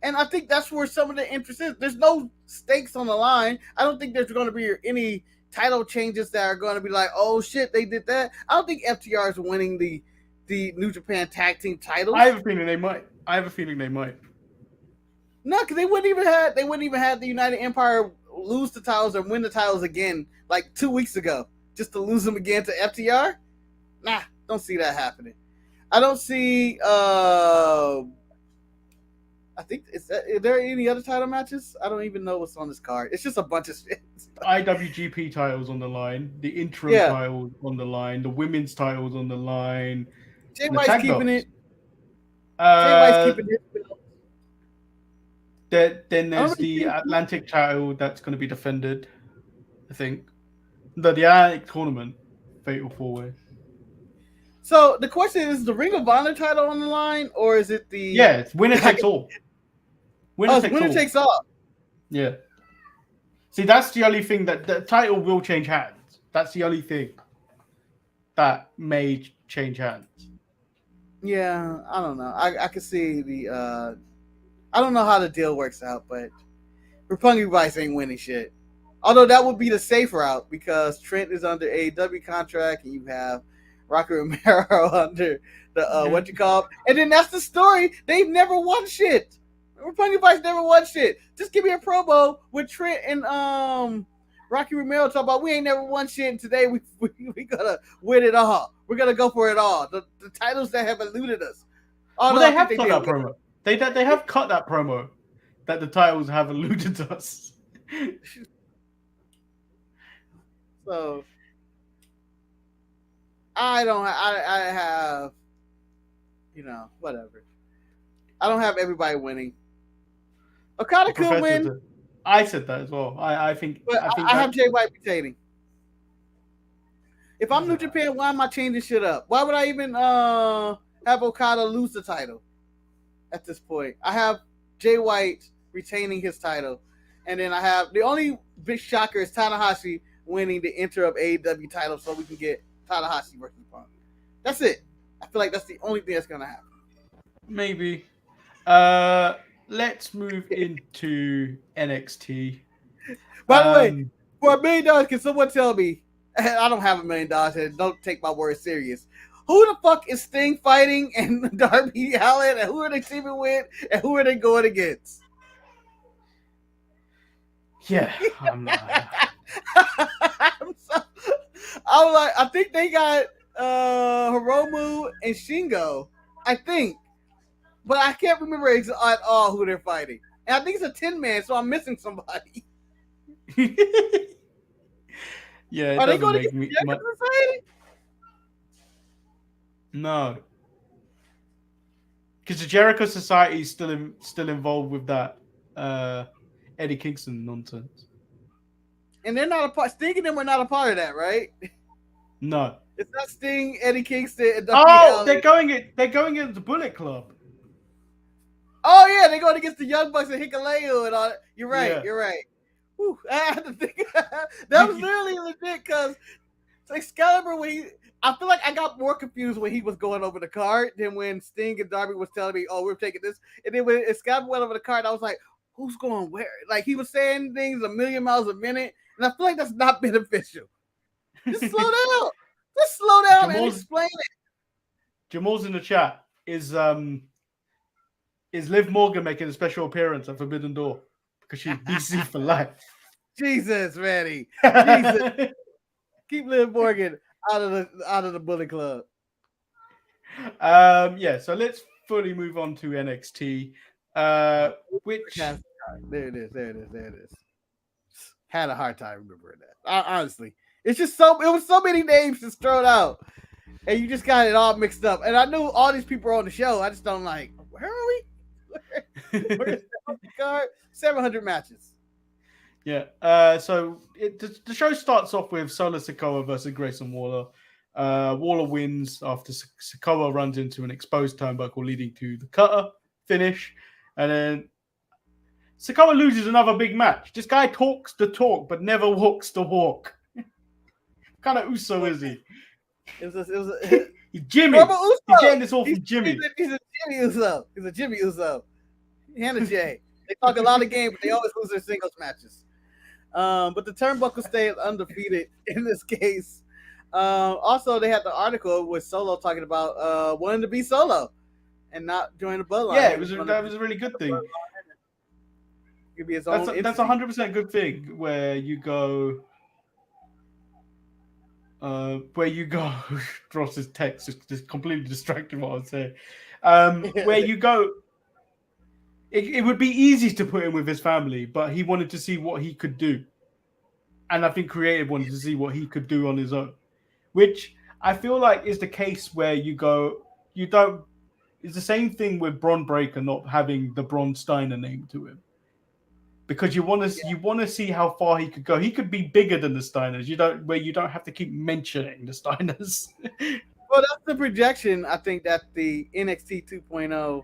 And I think that's where some of the interest is. There's no stakes on the line. I don't think there's going to be any title changes that are going to be like, oh, shit, they did that. I don't think FTR is winning the New Japan Tag Team titles. I have a feeling they might. No, because they wouldn't even have the United Empire lose the titles or win the titles again like 2 weeks ago just to lose them again to FTR. Nah, don't see that happening. I don't see. I think is there any other title matches? I don't even know what's on this card. It's just a bunch of shit. IWGP titles on the line, the interim titles on the line, the women's titles on the line. Jay White's keeping it. Jay White's keeping it. Then there's the Atlantic title that's going to be defended. I think the Atlantic tournament fatal 4-way. So the question is: the Ring of Honor title on the line, or is it the? Yeah, it's winner takes all. Winner takes all. Yeah. See, that's the only thing that the title will change hands. That's the only thing that may change hands. Yeah, I don't know. I can see the. I don't know how the deal works out, but Roppongi Vice ain't winning shit. Although that would be the safe route because Trent is under AEW contract and you have Rocky Romero under the what you call, and then that's the story. They've never won shit. Roppongi Vice never won shit. Just give me a promo with Trent and Rocky Romero talk about we ain't never won shit, and today we gonna win it all. We're gonna go for it all. The titles that have eluded us. Well, they have cut that promo. They have cut that promo that the titles have eluded us. So I have, whatever. I don't have everybody winning. Okada could win. I said that as well. I think I have Jay White retaining. If I'm New Japan, why am I changing shit up? Why would I even have Okada lose the title at this point? I have Jay White retaining his title, and then I have the only big shocker is Tanahashi winning the Inter of AEW title, so we can get Tanahashi versus Punk. That's it. I feel like that's the only thing that's gonna happen. Maybe. Let's move into NXT. By the way, for $1 million, can someone tell me? I don't have $1 million, and don't take my word serious. Who the fuck is Sting fighting and Darby Allin, and who are they teaming with, and who are they going against? Yeah, I'm not. I'm like, I think they got Hiromu and Shingo, I think. But I can't remember at all who they're fighting. And I think it's a 10-man, so I'm missing somebody. Yeah, are they going to get the Jericho Society? No. Because the Jericho Society is still involved with that Eddie Kingston nonsense. And they're not a part. Sting and them are not a part of that, right? No. It's not Sting, Eddie Kingston, and they're going against the Bullet Club. Oh yeah, they're going against the Young Bucks and Hikuleo and all that. You're right. Yeah. You're right. Whew, I had to think that was literally legit because Excalibur I feel like I got more confused when he was going over the card than when Sting and Darby was telling me, "Oh, we're taking this," and then when Excalibur went over the card, I was like, "Who's going where?" Like he was saying things a million miles a minute, and I feel like that's not beneficial. Just slow down. Just slow down and explain it. Jamal's in the chat. Is Liv Morgan making a special appearance at Forbidden Door because she's BC for life? Jesus, Manny. Jesus. Keep Liv Morgan out of the Bullet Club. Yeah, so let's fully move on to NXT. Which There it is. Had a hard time remembering that. Honestly, it's just it was so many names just thrown out, and you just got it all mixed up. And I knew all these people are on the show. I just don't like. Where are we? Where's the card? 700 matches. Yeah. So the show starts off with Solo Sikoa versus Grayson Waller. Waller wins after Sikoa runs into an exposed turnbuckle, leading to the cutter finish, and then Sikoa loses another big match. This guy talks the talk, but never walks the walk. What kind of Uso is he? It was He's Jimmy. He's getting this all from Jimmy. He's a Jimmy Uso. He's a Jimmy Uso. Hannah J. They talk a lot of games, but they always lose their singles matches. But the turnbuckle stays undefeated in this case. Also, they had the article with Solo talking about wanting to be Solo and not join the Bloodline. Yeah, that was a really good thing. Could be his own. That's 100% good thing where you go. Ross's text just completely distracted what I was saying. Where you go. It would be easy to put him with his family, but he wanted to see what he could do. And I think Creative wanted to see what he could do on his own. Which I feel like is the case where you don't. It's the same thing with Bron Breakker not having the Bron Steiner name to him. Because you want to see how far he could go. He could be bigger than the Steiners. You don't have to keep mentioning the Steiners. Well, that's the projection. I think that the NXT 2.0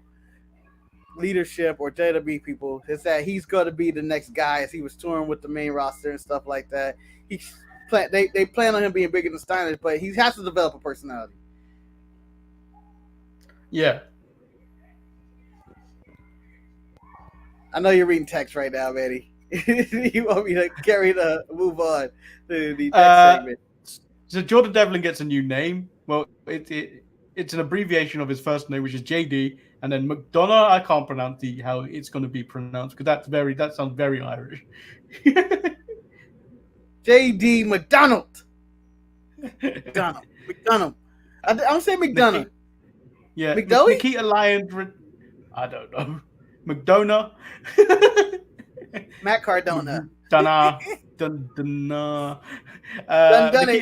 leadership or WWE people is that he's going to be the next guy as he was touring with the main roster and stuff like that. They plan on him being bigger than Steiners, but he has to develop a personality. Yeah. I know you're reading text right now, Manny. You want me to move on to the next segment? So Jordan Devlin gets a new name. Well, it's an abbreviation of his first name, which is JD, and then McDonough. I can't pronounce how it's going to be pronounced because that sounds very Irish. JD McDonald. McDonough. I'm saying McDonough. Yeah, McDonough? Nikita Lyons. I don't know. McDonough. Matt Cardona. Dunna. Nikita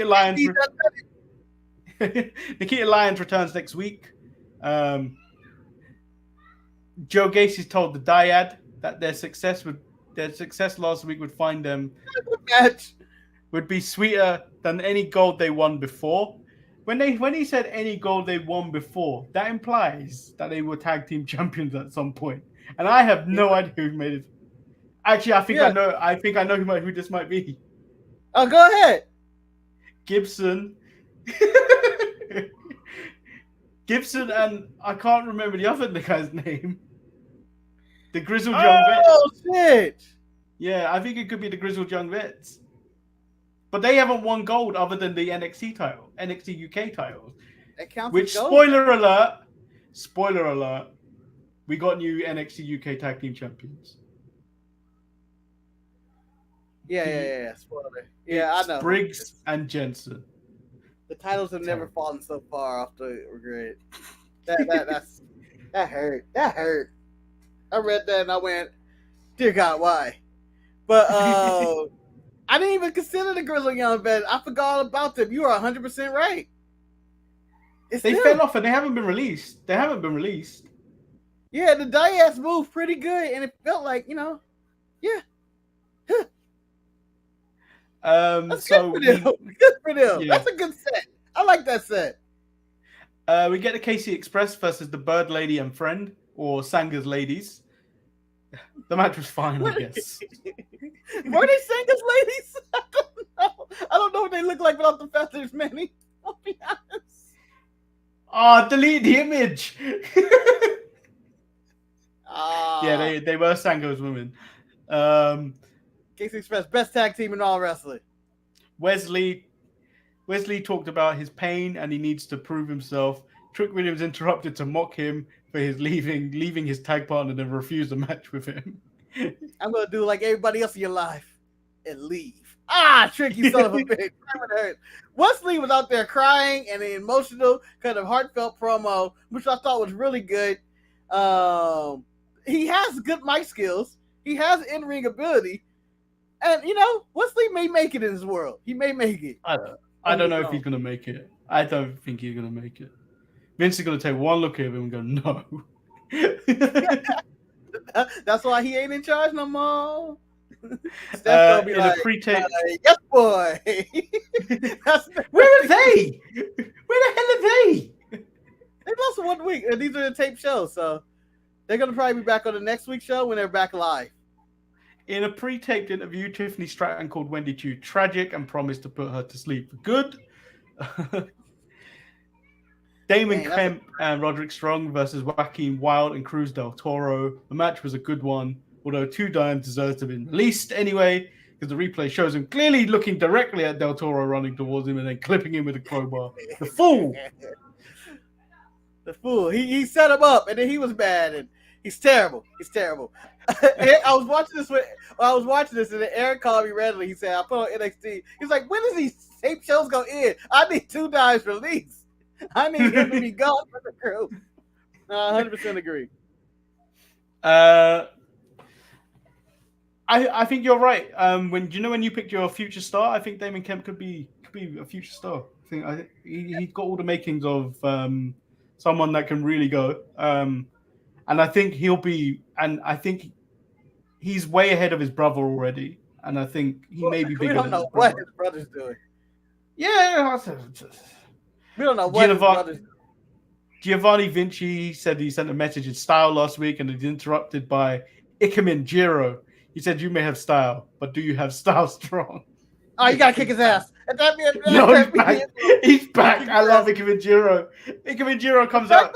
Lyons. Nikita Lyons returns next week. Joe Gacy's told the Dyad that their success last week would find them would be sweeter than any gold they won before. When he said any gold they won before, that implies that they were tag team champions at some point. And I have no idea who made it. Actually, I think I know who this might be. Oh, go ahead. Gibson. Gibson and I can't remember the other guy's name. The Grizzled Young Vets. Oh, shit. Yeah, I think it could be the Grizzled Young Vets. But they haven't won gold other than the NXT title, NXT UK titles. That counts. Which, spoiler alert, we got new NXT UK Tag Team Champions. Yeah. Spoiler. Yeah, I know. Briggs and Jensen. The titles have never fallen so far off the grid. That hurt. That hurt. I read that and I went, dear God, why? But I didn't even consider the Grizzled Young Vets. I forgot all about them. You are 100% right. They fell off and they haven't been released. Yeah, the Diaz moved pretty good, and it felt like, yeah. That's good for them. Good for them. Yeah. That's a good set. I like that set. We get the KC Express versus the Bird Lady and Friend, or Sanga's Ladies. The match was fine, I guess. Were they Sanga's Ladies? I don't know what they look like without the feathers, Manny. I'll be honest. Delete the image. Yeah, they were Sanga's women. KC Express, best tag team in all wrestling. Wesley talked about his pain and he needs to prove himself. Trick Williams interrupted to mock him for his leaving his tag partner and refused a match with him. I'm gonna do like everybody else in your life and leave. Trick, you son of a bitch. Wesley was out there crying and an emotional, kind of heartfelt promo, which I thought was really good. He has good mic skills. He has in-ring ability. And, Wesley may make it in this world. He may make it. I don't know if he's going to make it. I don't think he's going to make it. Vince is going to take one look at him and go, no. That's why he ain't in charge no more. Steph's gonna be like, yes, boy. Where are they? Where the hell are they? They lost 1 week, and these are the tape shows, so they're gonna probably be back on the next week's show when they're back live. In a pre-taped interview, Tiffany Stratton called Wendy Chu tragic and promised to put her to sleep for good. Damon Kemp and Roderick Strong versus Joaquin Wilde and Cruz del Toro. The match was a good one, although 2 Dimes deserves to have been released anyway, because the replay shows him clearly looking directly at Del Toro running towards him and then clipping him with a crowbar. The fool! The fool. He set him up, and then he was bad, and he's terrible. He's terrible. I was watching this, and then Aaron called me randomly. He said, I put on NXT. He's like, when does these tape shows go in? I need 2 Dimes released. I need him to be gone for the crew. 100% agree. I think you're right. When you picked your future star, I think Damon Kemp could be a future star. I think he's got all the makings of someone that can really go. And I think I think he's way ahead of his brother already. And I think he may be bigger. We don't know what his brother's doing. Yeah. We don't know what his brother's doing. Giovanni Vinci said he sent a message in style last week and he's interrupted by Ikemen Jiro. He said, you may have style, but do you have style strong? Oh, you got to kick his ass. He's back. I love Ikemen Jiro. Ikemen Jiro comes out.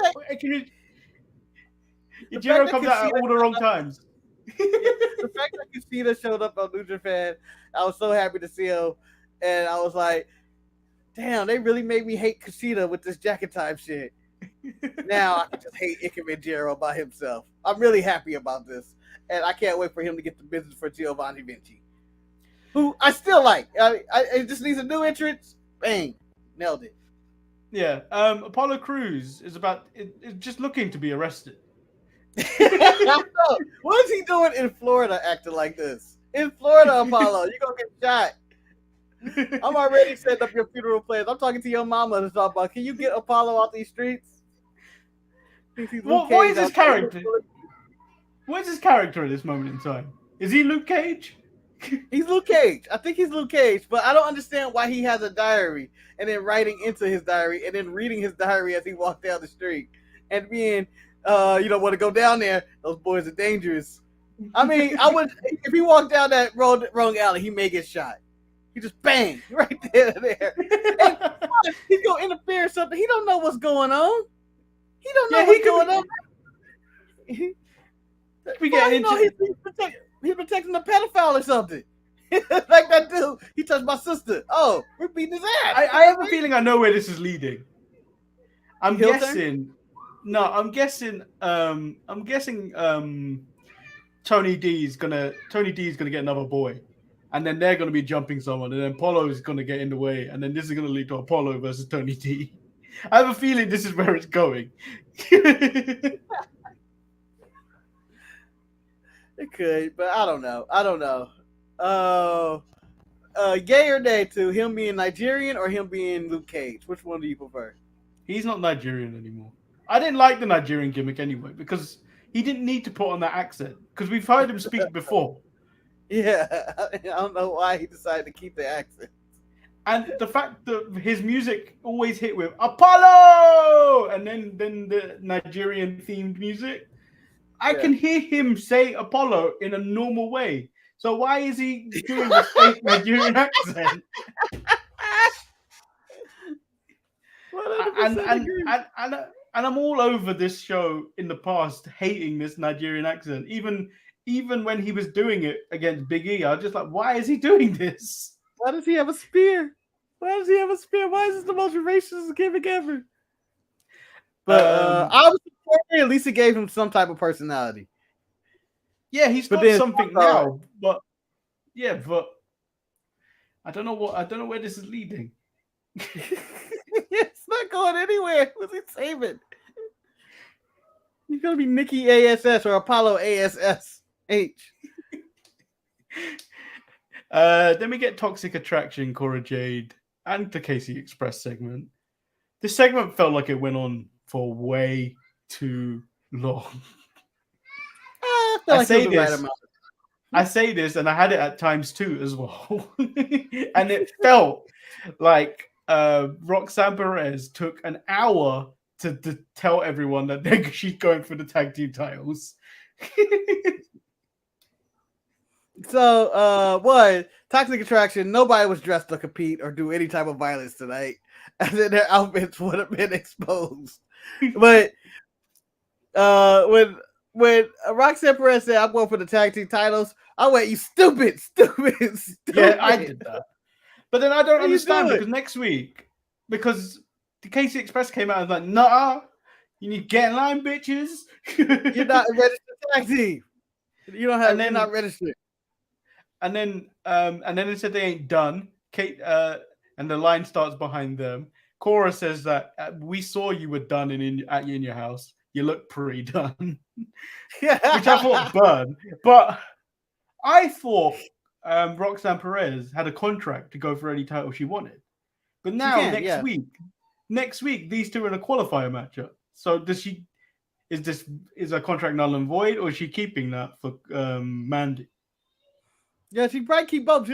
Jiro comes out at all the wrong times. The fact that Kushida showed up on New Japan, I was so happy to see him. And I was like, damn, they really made me hate Kushida with this jacket time shit. Now I can just hate Ikemen Jiro by himself. I'm really happy about this. And I can't wait for him to get the business for Giovanni Vinci, who I still like. It just needs a new entrance. Bang. Nailed it. Yeah. Apollo Crews is just looking to be arrested. What is he doing in Florida acting like this? In Florida, Apollo, you're going to get shot. I'm already setting up your funeral plans. I'm talking to your mama to talk about, can you get Apollo out these streets? What is his character? What is his character at this moment in time? Is he Luke Cage? He's Luke Cage. I think he's Luke Cage, but I don't understand why he has a diary and then writing into his diary and then reading his diary as he walks down the street and being, you don't want to go down there. Those boys are dangerous. I mean, I would, if he walked down that wrong alley, he may get shot. He just bang right there. And he's gonna interfere or something. He don't know what's going on. He don't know what's going on. He's protecting the pedophile or something. Like that dude. He touched my sister. Oh, we're beating his ass. I have a feeling I know where this is leading. I'm guessing Tony D is gonna get another boy. And then they're going to be jumping someone, and then Apollo is going to get in the way, and then this is going to lead to Apollo versus Tony D. I have a feeling this is where it's going. It could, but I don't know. Yay or nay to him being Nigerian or him being Luke Cage? Which one do you prefer? He's not Nigerian anymore. I didn't like the Nigerian gimmick anyway, because he didn't need to put on that accent, because we've heard him speak before. Yeah, I don't know why he decided to keep the accent. And the fact that his music always hit with Apollo, and then the Nigerian themed music, I can hear him say Apollo in a normal way. So why is he doing a fake Nigerian accent? And I'm all over this show in the past hating this Nigerian accent. Even when he was doing it against Big E, I was just like, why is he doing this? Why does he have a spear? Why is this the most racist gimmick ever? But I was surprised at least it gave him some type of personality. Yeah, he's got something now. But I don't know where this is leading. It's not going anywhere. What's he saving? He's gonna be Nikki ASS or Apollo ASS. H. Then we get Toxic Attraction, Cora Jade, and the Casey Express segment. This segment felt like it went on for way too long. I say this, and I had it at times too as well. And it felt like Roxanne Perez took an hour to tell everyone that she's going for the tag team titles. So, what? Toxic Attraction, nobody was dressed to compete or do any type of violence tonight. And then their outfits would have been exposed. But when Roxanne Perez said, I'm going for the tag team titles, I went, you stupid. Yeah, I did that. But then I don't understand because next week, because the KC Express came out and was like, nah, you need to get in line, bitches. You're not a registered tag team. You don't have, you're not registered. And then they said they ain't done. Kate and the line starts behind them. Cora says that we saw you were done in your house. You look pretty done. Which I thought burn. But I thought Roxanne Perez had a contract to go for any title she wanted. But now next week, these two are in a qualifier matchup. So is her contract null and void, or is she keeping that for Mandy? Yeah, she probably keep up.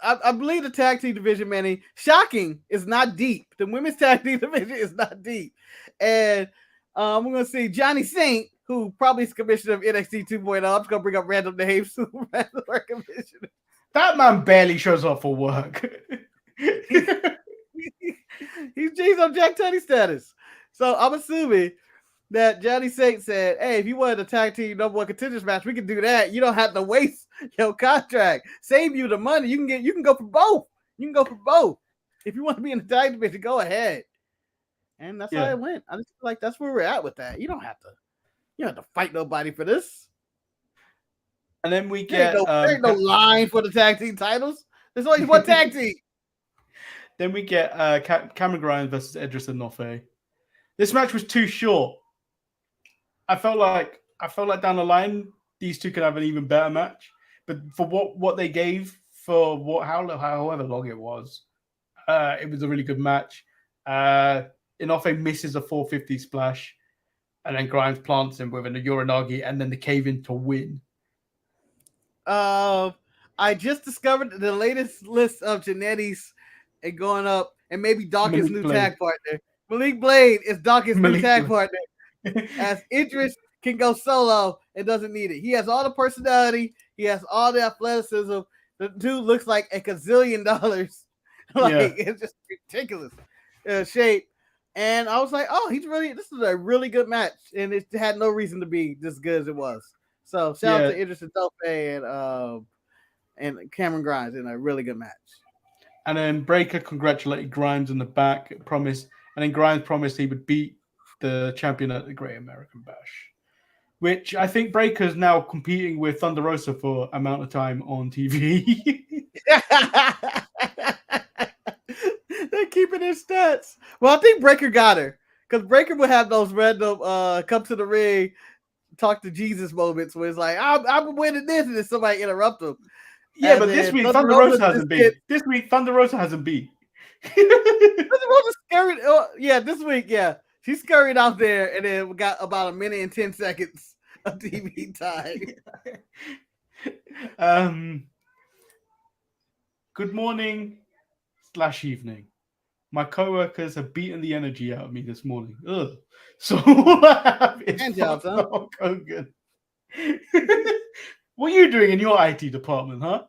I believe the tag team division, Manny, shocking, is not deep. The women's tag team division is not deep. And we're going to see Johnny Saint, who probably is commissioner of NXT 2.0. I'm just going to bring up random names. That man barely shows up for work. He's on Jack Tunney status. So I'm assuming that Johnny Saint said, hey, if you wanted a tag team number one contenders match, we can do that. You don't have to waste your contract. Save you the money. You can go for both. You can go for both. If you want to be in the tag division, go ahead. And that's how it went. I just feel like that's where we're at with that. You don't have to fight nobody for this. And then we get there ain't no line for the tag team titles. There's only one tag team. Then we get Cameron Grimes versus Edris Enofe. This match was too short. I felt like down the line these two could have an even better match, but for what they gave for however long it was a really good match. Enofe misses a 450 splash, and then Grimes plants him with an Uranagi, and then the cave in to win. I just discovered the latest list of Janetti's and going up, and maybe Dawkins' new tag partner. Malik Blade is Dawkins' new tag partner. As Idris can go solo and doesn't need it. He has all the personality. He has all the athleticism. The dude looks like $1 gazillion. It's just ridiculous shape. And I was like, oh, this is a really good match. And it had no reason to be this good as it was. So shout out to Idris Enofe and Cameron Grimes in a really good match. And then Breaker congratulated Grimes in the back, and then Grimes promised he would beat the champion at the Great American Bash, which I think Breaker's now competing with Thunder Rosa for amount of time on TV. They're keeping their stats. Well, I think Breaker got her, because Breaker would have those random come to the ring, talk to Jesus moments where it's like, I'm winning this, and then somebody interrupt him. Yeah, but this week Thunder Rosa hasn't beat. This week Thunder Rosa hasn't beat. Thunder Rosa scurried. This week, she scurried out there, and then we got about 1 minute and 10 seconds of TV time. Good morning / evening. My coworkers have beaten the energy out of me this morning. Ugh. So what I have is Hulk Hogan. What are you doing in your IT department, huh?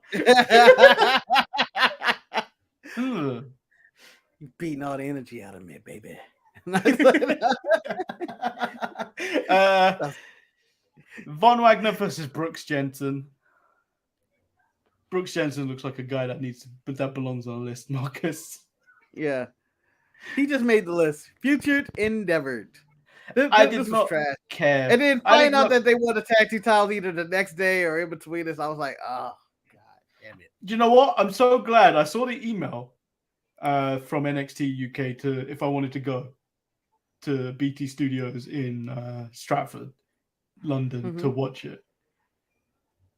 You're beating all the energy out of me, baby. Von Wagner versus Brooks Jensen. Brooks Jensen looks like a guy that belongs on a list, Marcus. Yeah. He just made the list. Futured, endeavored. I did not care. And then find out that they won the tag team titles either the next day or in between us. I was like, oh, God damn it. Do you know what? I'm so glad. I saw the email from NXT UK to if I wanted to go to BT Studios in Stratford, London to watch it.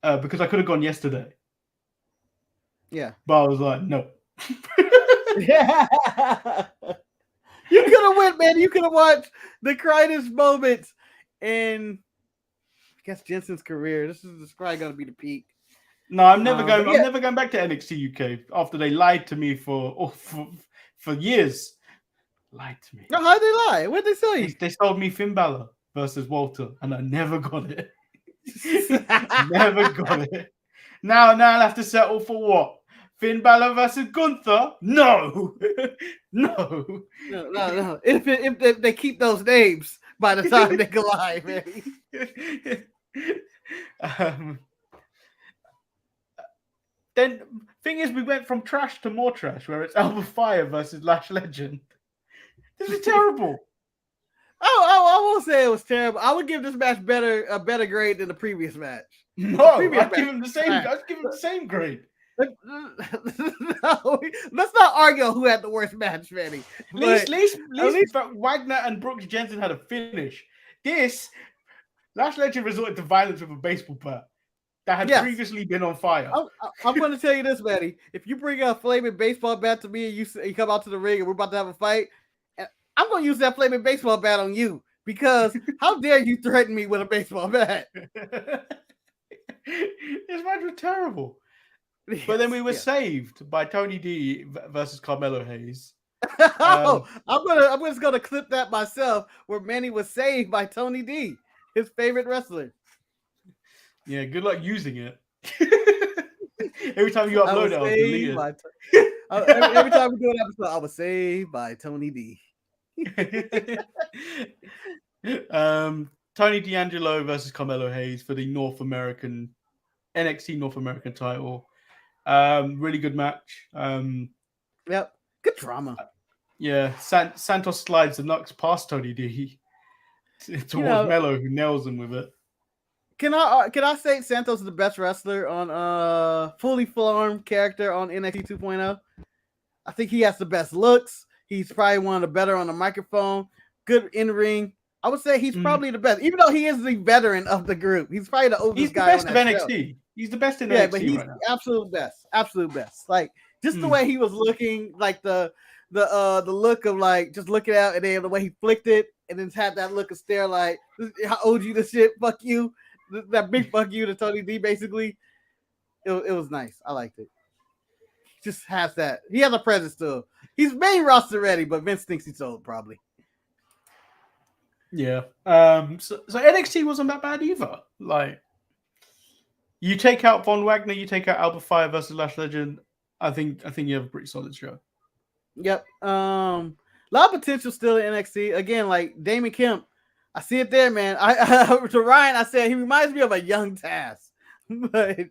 Because I could have gone yesterday. Yeah. But I was like, no. Yeah. You could have went, man. You could have watched the greatest moments in, I guess, Jensen's career. This is probably going to be the peak. No, I'm never going. I'm never going back to NXT UK after they lied to me for years. Lied to me. No, how'd they lie? What'd they say? They told me Finn Balor versus Walter, and I never got it. Never got it. Now I'll have to settle for what? Finn Balor versus Gunther? No. No. If they keep those names by the time they go live, man. Then thing is, we went from trash to more trash, where it's Alba Fire versus Lash Legend. This is terrible. I won't say it was terrible. I would give this match a better grade than the previous match. No, I'd give him the same. I'd give him the same grade. No, let's not argue who had the worst match, Manny. At least Wagner and Brooks Jensen had a finish. This Lash Legend resorted to violence with a baseball bat that had previously been on fire. I'm going to tell you this, Manny. If you bring a flaming baseball bat to me and you come out to the ring and we're about to have a fight, I'm going to use that flaming baseball bat on you, because how dare you threaten me with a baseball bat? This match was terrible. But then we were saved by Tony D versus Carmelo Hayes. I'm just gonna clip that myself, where Manny was saved by Tony D, his favorite wrestler. Yeah, good luck using it. Every time you upload it, I'll delete it. Every time we do an episode, I was saved by Tony D. Tony D'Angelo versus Carmelo Hayes for the NXT North American title. Really good match. Yep, good drama. Yeah, Santos slides the Nux past Tony D towards Melo, who nails him with it. Can I say Santos is the best wrestler on fully formed character on NXT 2.0? I think he has the best looks. He's probably one of the better on the microphone. Good in ring. I would say he's probably the best, even though he is the veteran of the group. He's probably the oldest guy. He's the best of NXT. He's the best in NXT. Yeah, but he's right now. Absolute best. Like just the way he was looking, like the look of like just looking out, and then the way he flicked it, and then had that look of stare like, "How owed you the shit? Fuck you." That big fuck you to Tony D, basically. It was nice. I liked it. He just has that. He has a presence too. He's main roster ready, but Vince thinks he's old, probably. Yeah. So NXT wasn't that bad either. Like, you take out Von Wagner, you take out Alba Fire versus Lash Legend. I think you have a pretty solid show. Yep. A lot of potential still in NXT. Again, like Damon Kemp, I see it there, man. To Ryan, I said he reminds me of a young Taz. But he's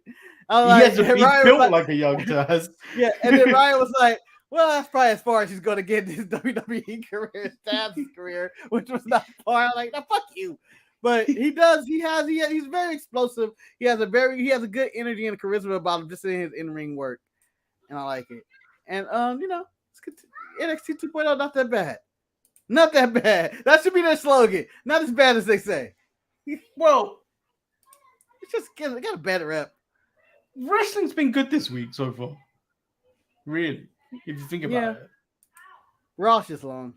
built like a young Taz. Yeah, and then Ryan was like, well, that's probably as far as he's going to get in his WWE career, Taz's career, which was not far. I'm like, no, fuck you. But he's very explosive. He has a good energy and charisma about him, just in his in-ring work. And I like it. And, it's good. NXT 2.0, not that bad. Not that bad. That should be their slogan. Not as bad as they say. Well, it's just got a better rep. Wrestling's been good this week so far. Really, if you think about it. Raw's just long.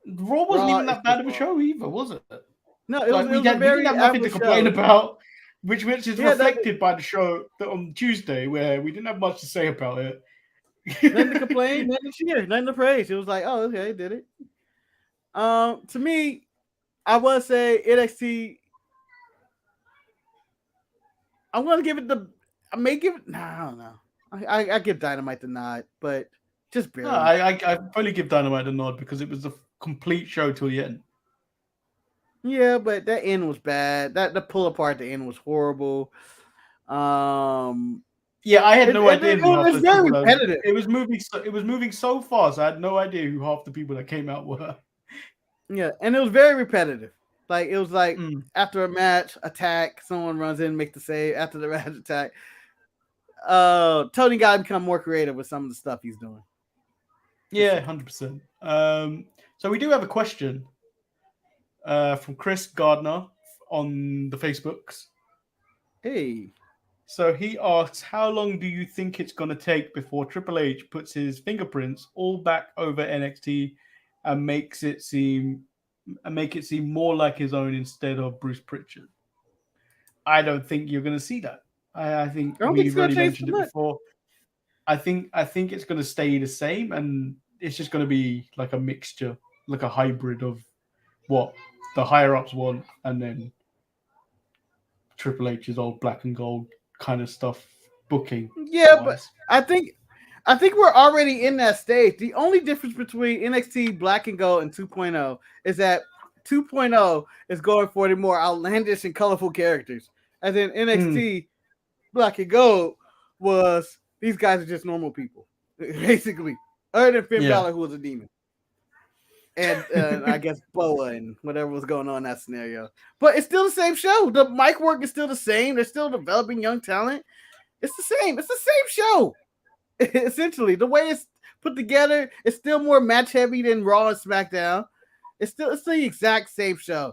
Raw wasn't even that bad of a show either, was it? No, it was we didn't have nothing to complain about, which is reflected by the show on Tuesday, where we didn't have much to say about it. Nothing to complain, nothing to cheer, nothing to praise. It was like, oh, okay, did it. To me, I would say NXT. I'm gonna give it I don't know. I give Dynamite the nod, but just barely. No, I probably give Dynamite the nod because it was a complete show till the end. Yeah, but that end was bad. The pull apart at the end was horrible. Yeah, I had no idea. It was very repetitive. It was moving so fast. I had no idea who half the people that came out were. Yeah, and it was very repetitive. Like it was like after a match, attack, someone runs in, make the save. After the match, attack. Tony got to become more creative with some of the stuff he's doing. Yeah, 100%. So we do have a question from Chris Gardner on the Facebooks. Hey. So he asks, how long do you think it's going to take before Triple H puts his fingerprints all back over NXT and make it seem more like his own instead of Bruce Pritchard? I don't think you're going to see that. I think we've already mentioned it before. I think it's going to stay the same, and it's just going to be like a mixture, like a hybrid of what the higher ups want, and then Triple H's old black and gold kind of stuff booking. Yeah, but I think we're already in that stage. The only difference between NXT Black and Gold and 2.0 is that 2.0 is going for the more outlandish and colorful characters. As in NXT Black and Gold was these guys are just normal people, basically. Other than Finn Balor, who was a demon. And I guess Boa and whatever was going on in that scenario. But it's still the same show. The mic work is still the same. They're still developing young talent. It's the same. It's the same show. Essentially, the way it's put together, it's still more match heavy than Raw and SmackDown. It's the exact same show.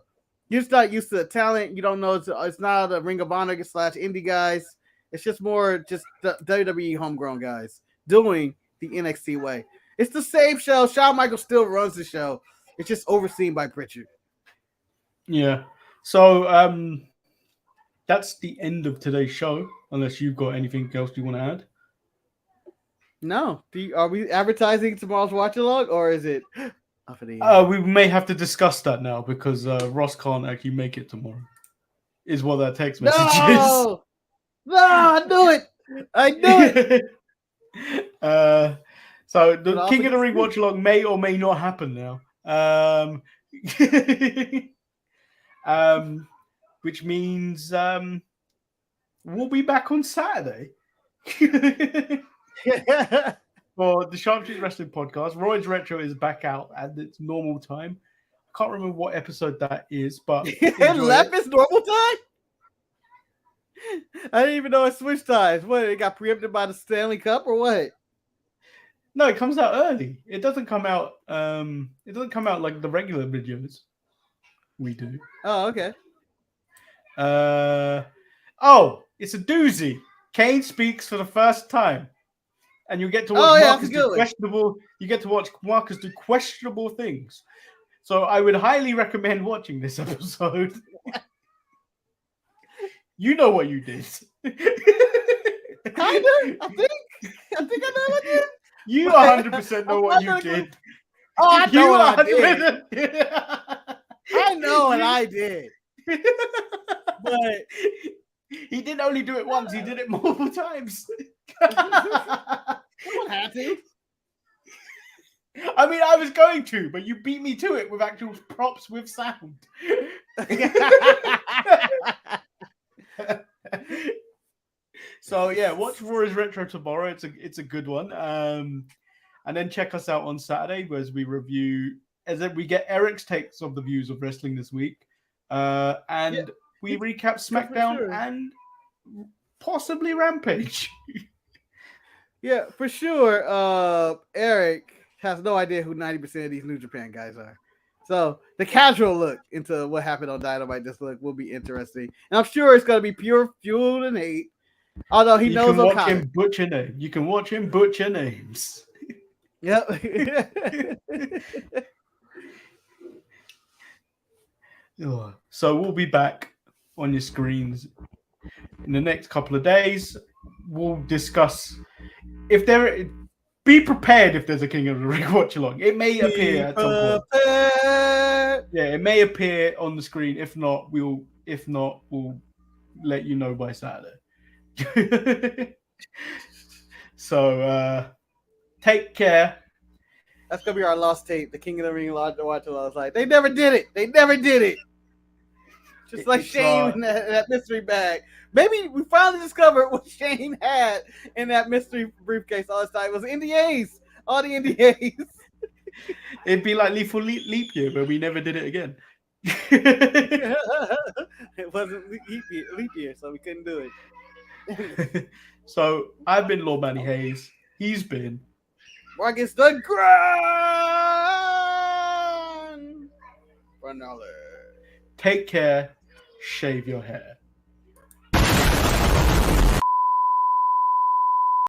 You're just not used to the talent. You don't know it's not a Ring of Honor / indie guys. It's just more just the WWE homegrown guys doing the NXT way. It's the same show. Shawn Michaels still runs the show. It's just overseen by Pritchard. Yeah. So that's the end of today's show, unless you've got anything else you want to add. No. Are we advertising tomorrow's watch along, or is it up in the air? We may have to discuss that now because Ross can't actually make it tomorrow. Is what that text message is. No, I knew it. I knew it. So the King of the Ring watch along may or may not happen now. Which means we'll be back on Saturday for the Sharpshooter Wrestling Podcast. Roy's Retro is back out at its normal time. I can't remember what episode that is, but it left its normal time. I didn't even know it switched times. What, it got preempted by the Stanley Cup or what? No, it comes out early. It doesn't come out. It doesn't come out like the regular videos we do. Oh, okay. It's a doozy. Kane speaks for the first time, and you get to watch Marcus do questionable. You get to watch Marcus do questionable things. So I would highly recommend watching this episode. You know what you did. Kinda. I think I know what I did. You 100% know what you did. Oh, I know what I did. I know what I did. But he didn't only do it once, he did it multiple times. Someone had to. I mean, I was going to, but you beat me to it with actual props with sound. So yeah, watch Roy's Retro tomorrow. It's a good one. And then check us out on Saturday as we get Eric's takes of the views of wrestling this week. And we recap SmackDown and possibly Rampage. Yeah, for sure. Eric has no idea who 90% of these New Japan guys are. So the casual look into what happened on Dynamite this week will be interesting. And I'm sure it's going to be pure fuel and hate. Although he knows Okada. You can watch him butcher names. Yep. So we'll be back on your screens in the next couple of days. We'll discuss be prepared if there's a King of the Ring watch along. It may appear at some point. Yeah, it may appear on the screen. If not, we'll let you know by Saturday. So take care. That's gonna be our lost tape. The King of the Ring watch along. I was like, they never did it. Just like Shane in that mystery bag. Maybe we finally discovered what Shane had in that mystery briefcase all this time. It was NDAs. All the NDAs. It'd be like Lethal Leap Year, but we never did it again. It wasn't leap year, so we couldn't do it. So I've been Lord Manny Hayes. He's been Marcus the Grand. Take care. Shave your hair.